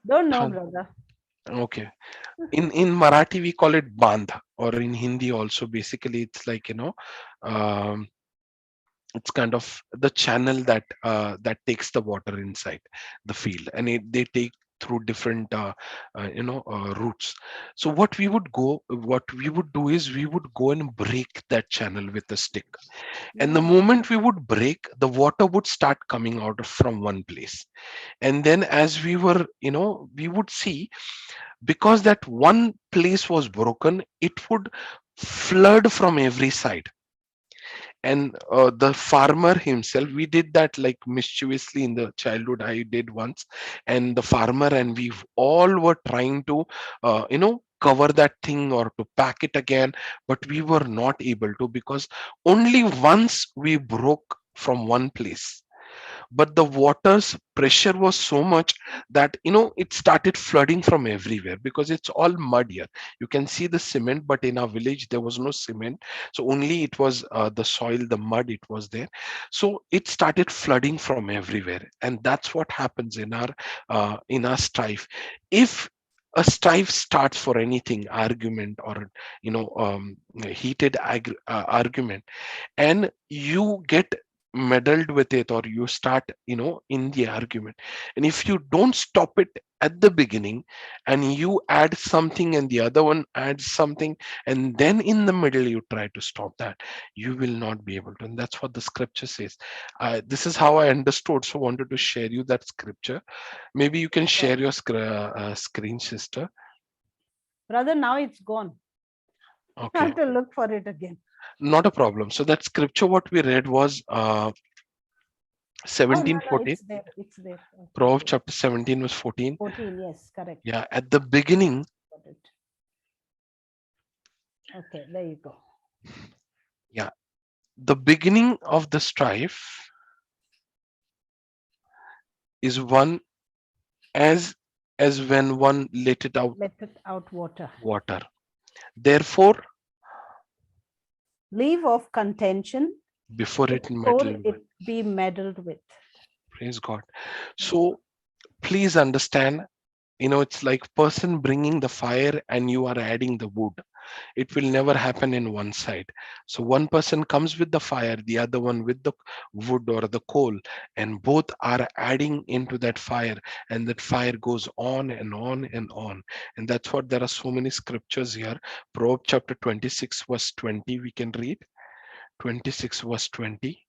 Don't know, brother. Okay. In Marathi we call it bandh, or in Hindi also. Basically it's like, um, it's kind of the channel that takes the water inside the field, and they take through different routes. So what we would do is we would go and break that channel with a stick, and the moment we would break, the water would start coming out from one place. And then as we were, we would see, because that one place was broken, it would flood from every side. And the farmer himself, we did that like mischievously in the childhood, I did once. And the farmer and we all were trying to cover that thing or to pack it again, but we were not able to, because only once we broke from one place, but the water's pressure was so much that it started flooding from everywhere, because it's all mud here. You can see the cement, but in our village there was no cement, so only it was the soil, the mud, it was there. So it started flooding from everywhere, and that's what happens in our strife. If a strife starts for anything, argument, or heated argument, and you get meddled with it, or you start in the argument, and if you don't stop it at the beginning, and you add something and the other one adds something, and then in the middle you try to stop that, you will not be able to. And that's what the scripture says. This is how I understood, so wanted to share you that scripture. Maybe you can share your screen, sister. Brother, now it's gone. I Okay, have to look for it again. not a problem. So that scripture what we read was 17:14. It's there. It's there. Okay, Proverbs good. chapter 17 verse 14. 14, yes, correct. Yeah, at the beginning. Got it. Okay, there you go. Yeah, the beginning of the strife is one as when one let it out Water. water. Therefore, Leave off contention before it before meddle. it be meddled with. Praise God. So please understand, it's like person bringing the fire and you are adding the wood. It will never happen in one side. So one person comes with the fire, the other one with the wood or the coal, and both are adding into that fire, and that fire goes on and on and on. And that's what there are so many scriptures here. Proverbs chapter 26 verse 20, we can read. 26 verse 20.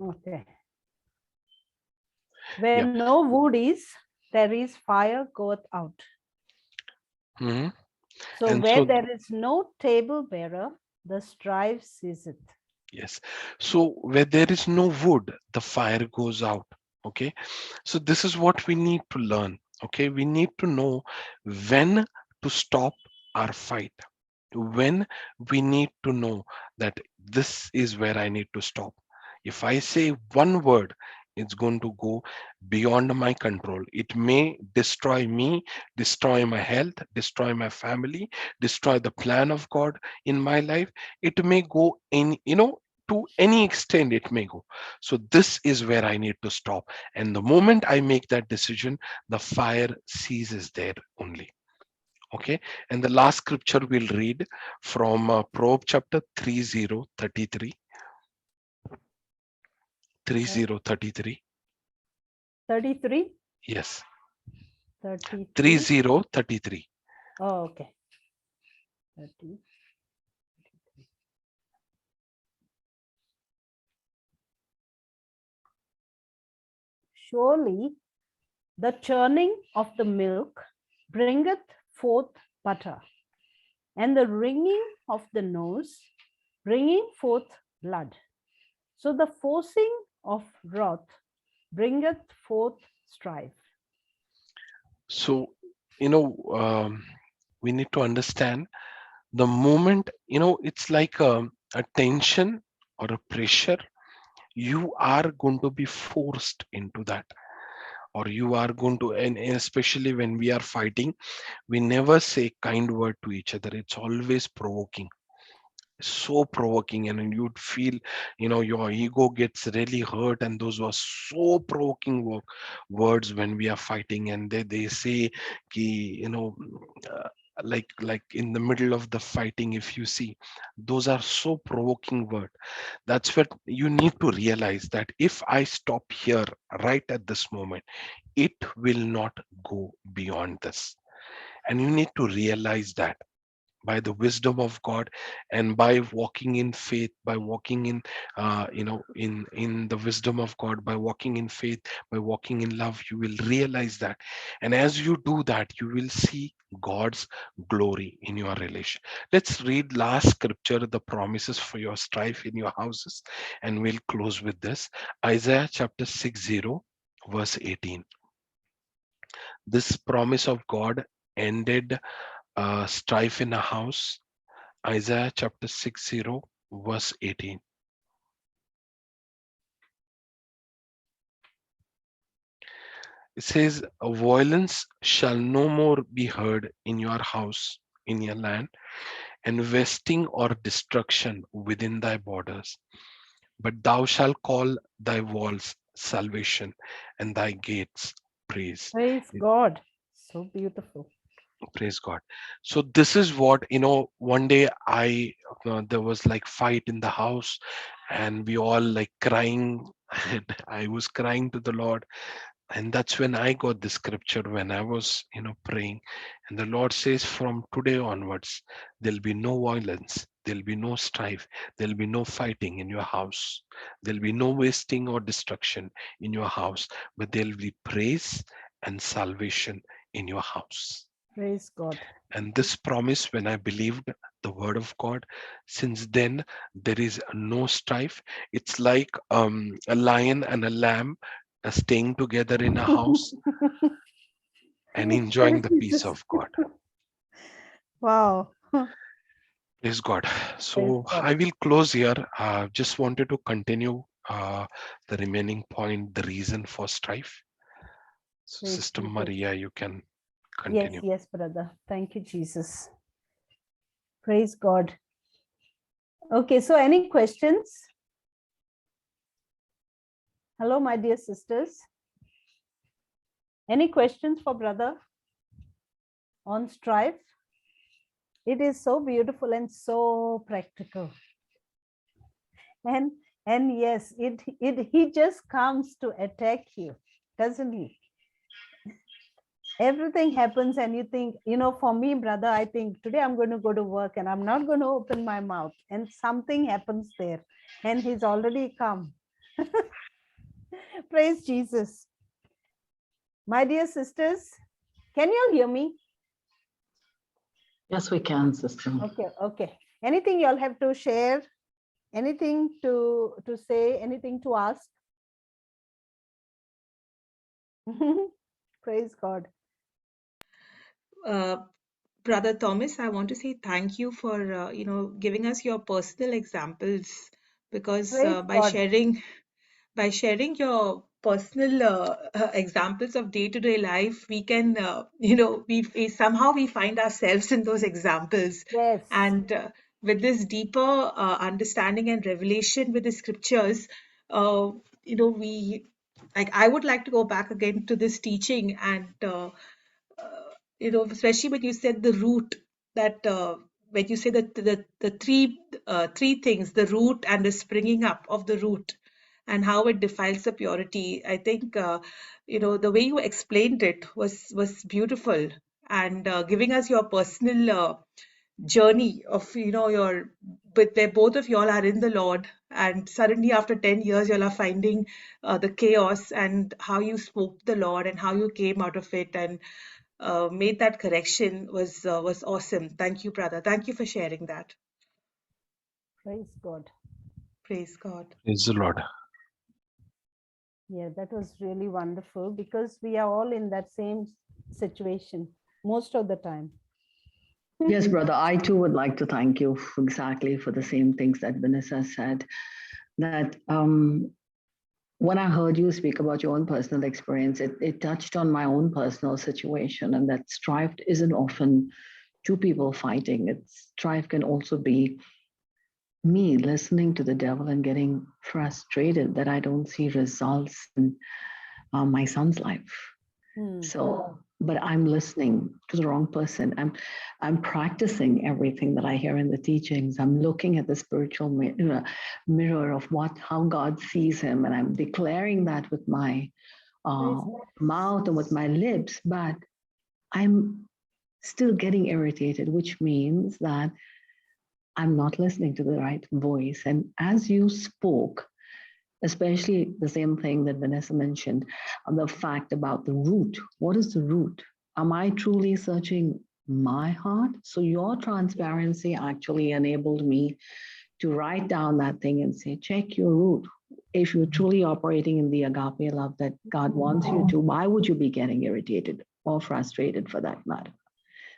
Okay. Where no wood is, there is fire goeth out. Mhm. So And where so- there is no table bearer, the strife ceaseth. Yes. So where there is no wood, the fire goes out. Okay. So this is what we need to learn. Okay. We need to know when to stop our fight. When we need to know that this is where I need to stop. If I say one word, it's going to go beyond my control. It may destroy me, destroy my health, destroy my family, destroy the plan of God in my life. It may go in, to any extent it may go. So this is where I need to stop. And the moment I make that decision, the fire ceases there only. Okay, and the last scripture we'll read from Proverbs chapter 30:33. 30:33. 33? Yes, 33? 30:33. Oh, okay. 30. Surely the churning of the milk bringeth forth butter, and the wringing of the nose bringing forth blood. So the forcing of wrath bringeth forth strife. So, we need to understand the moment, it's like a tension or a pressure. You are going to be forced into that, or you are going to, and especially when we are fighting, we never say kind word to each other. It's always provoking. so provoking, and you'd feel, your ego gets really hurt. And those were so provoking words when we are fighting, and they say ki, uh, like in the middle of the fighting, if you see, those are so provoking words. That's what you need to realize, that if I stop here right at this moment, it will not go beyond this. And you need to realize that by the wisdom of God, and by walking in faith, by walking in in the wisdom of God, by walking in faith, by walking in love, you will realize that. And as you do that, you will see God's glory in your relation. Let's read last scripture, the promises for your strife in your houses, and we'll close with this. Isaiah chapter 60 verse 18. This promise of God ended strife in a house. Isaiah chapter 60 verse 18. It says, violence shall no more be heard in your house, in your land, and wasting or destruction within thy borders. But thou shalt call thy walls salvation, and thy gates praise. Praise God. So beautiful. Praise God. So this is what, one day there was like fight in the house, and we all like crying, and I was crying to the Lord. And that's when I got the scripture, when I was, praying. And the Lord says, from today onwards, there'll be no violence, there'll be no strife, there'll be no fighting in your house, there'll be no wasting or destruction in your house, but there'll be praise and salvation in your house. Praise God. And this promise, when I believed the word of God, since then there is no strife. It's like a lion and a lamb staying together in a house and enjoying the peace of God. Wow. Praise God. Praise So God. I will close here. Just wanted to continue the remaining point, the reason for strife. So Praise Sister Jesus. Maria, you can Yes, continue. yes, brother. Thank you, Jesus. Praise God. Okay, so any questions? Hello, my dear sisters. Any questions for brother on strife? It is so beautiful and so practical. And yes, he just comes to attack you, doesn't he? Everything happens and you think, for me, brother, I think today I'm going to go to work and I'm not going to open my mouth, and something happens there and he's already come. Praise Jesus. My dear sisters, can you all hear me? Yes, we can, sister. Okay. Anything you all have to share? Anything to say? Anything to ask? Praise God. Brother Thomas, I want to say thank you for giving us your personal examples, because Praise God. by sharing your personal examples of day-to-day life, we can we somehow we find ourselves in those examples. Yes. And with this deeper understanding and revelation with the scriptures, we like I would like to go back again to this teaching, and especially when you said the root, that when you say that the three things, the root and the springing up of the root, and how it defiles the purity. I think the way you explained it was beautiful, and giving us your personal journey of your, but where both of y'all are in the Lord, and suddenly after 10 years y'all are finding the chaos, and how you spoke the Lord and how you came out of it and made that correction was awesome. Thank you, brother. Thank you for sharing that. Praise God. Praise God. Praise the Lord. Yeah, that was really wonderful, because we are all in that same situation most of the time. Yes, brother, I too would like to thank you exactly for the same things that Vanessa said. That when I heard you speak about your own personal experience, it touched on my own personal situation, and that strife isn't often two people fighting. Strife can also be me listening to the devil and getting frustrated that I don't see results in my son's life. So, but I'm listening to the wrong person. I'm practicing everything that I hear in the teachings. I'm looking at the spiritual mirror of how God sees him, and I'm declaring that with my mouth and with my lips. But I'm still getting irritated, which means that I'm not listening to the right voice. And as you spoke, especially the same thing that Vanessa mentioned, the fact about the root. What is the root? Am I truly searching my heart? So your transparency actually enabled me to write down that thing and say, check your root. If you're truly operating in the agape love that God wants you to, why would you be getting irritated or frustrated for that matter?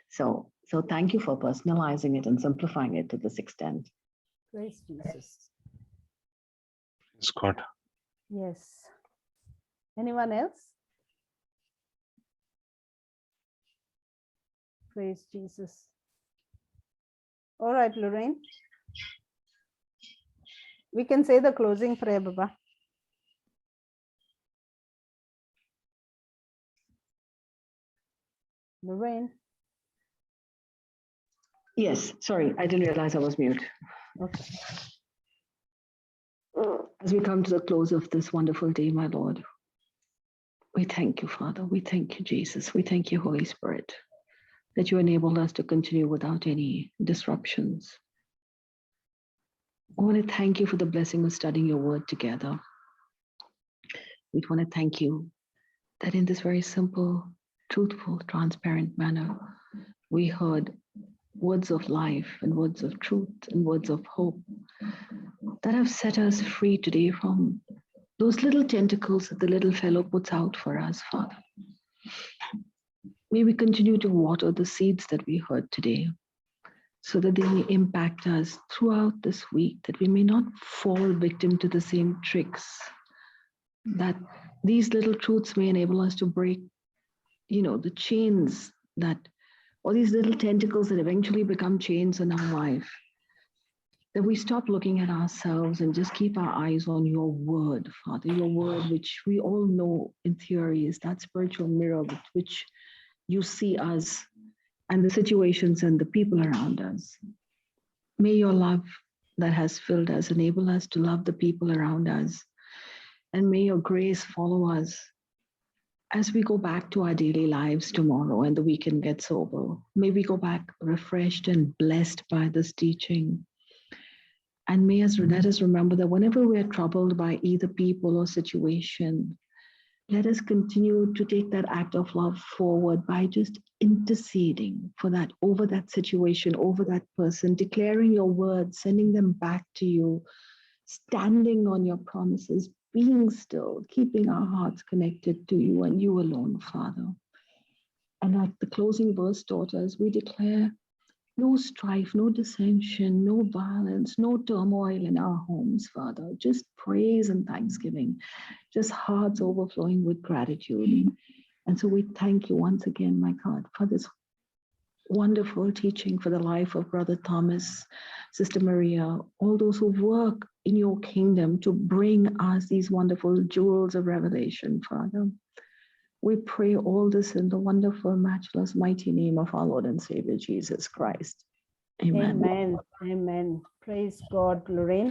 So thank you for personalizing it and simplifying it to this extent. Praise Jesus. Praise God. Yes. Anyone else? Praise Jesus. All right, Lorraine. We can say the closing prayer, Baba. Lorraine. Yes, sorry, I didn't realize I was mute. Okay. As we come to the close of this wonderful day, my Lord, we thank you, Father. We thank you, Jesus. We thank you, Holy Spirit, that you enabled us to continue without any disruptions. I want to thank you for the blessing of studying your word together. We want to thank you that in this very simple, truthful, transparent manner, we heard words of life and words of truth and words of hope that have set us free today from those little tentacles that the little fellow puts out for us, Father. May we continue to water the seeds that we heard today so that they may impact us throughout this week, that we may not fall victim to the same tricks, that these little truths may enable us to break, the chains that, or these little tentacles that eventually become chains in our life, that we stop looking at ourselves and just keep our eyes on your word, Father, your word, which we all know in theory is that spiritual mirror with which you see us and the situations and the people around us. May your love that has filled us enable us to love the people around us. And may your grace follow us as we go back to our daily lives tomorrow and the weekend gets over. May we go back refreshed and blessed by this teaching. And let us remember that whenever we are troubled by either people or situation, let us continue to take that act of love forward by just interceding for that, over that situation, over that person, declaring your words, sending them back to you, standing on your promises, being still, keeping our hearts connected to you and you alone, Father. And like the closing verse taught us, we declare no strife, no dissension, no violence, no turmoil in our homes, Father. Just praise and thanksgiving, just hearts overflowing with gratitude. And so we thank you once again, my God, for this wonderful teaching, for the life of Brother Thomas, Sister Maria, all those who work in your kingdom to bring us these wonderful jewels of revelation, Father. We pray all this in the wonderful, matchless, mighty name of our Lord and Savior, Jesus Christ. Amen. Amen. Amen. Praise God, Lorraine.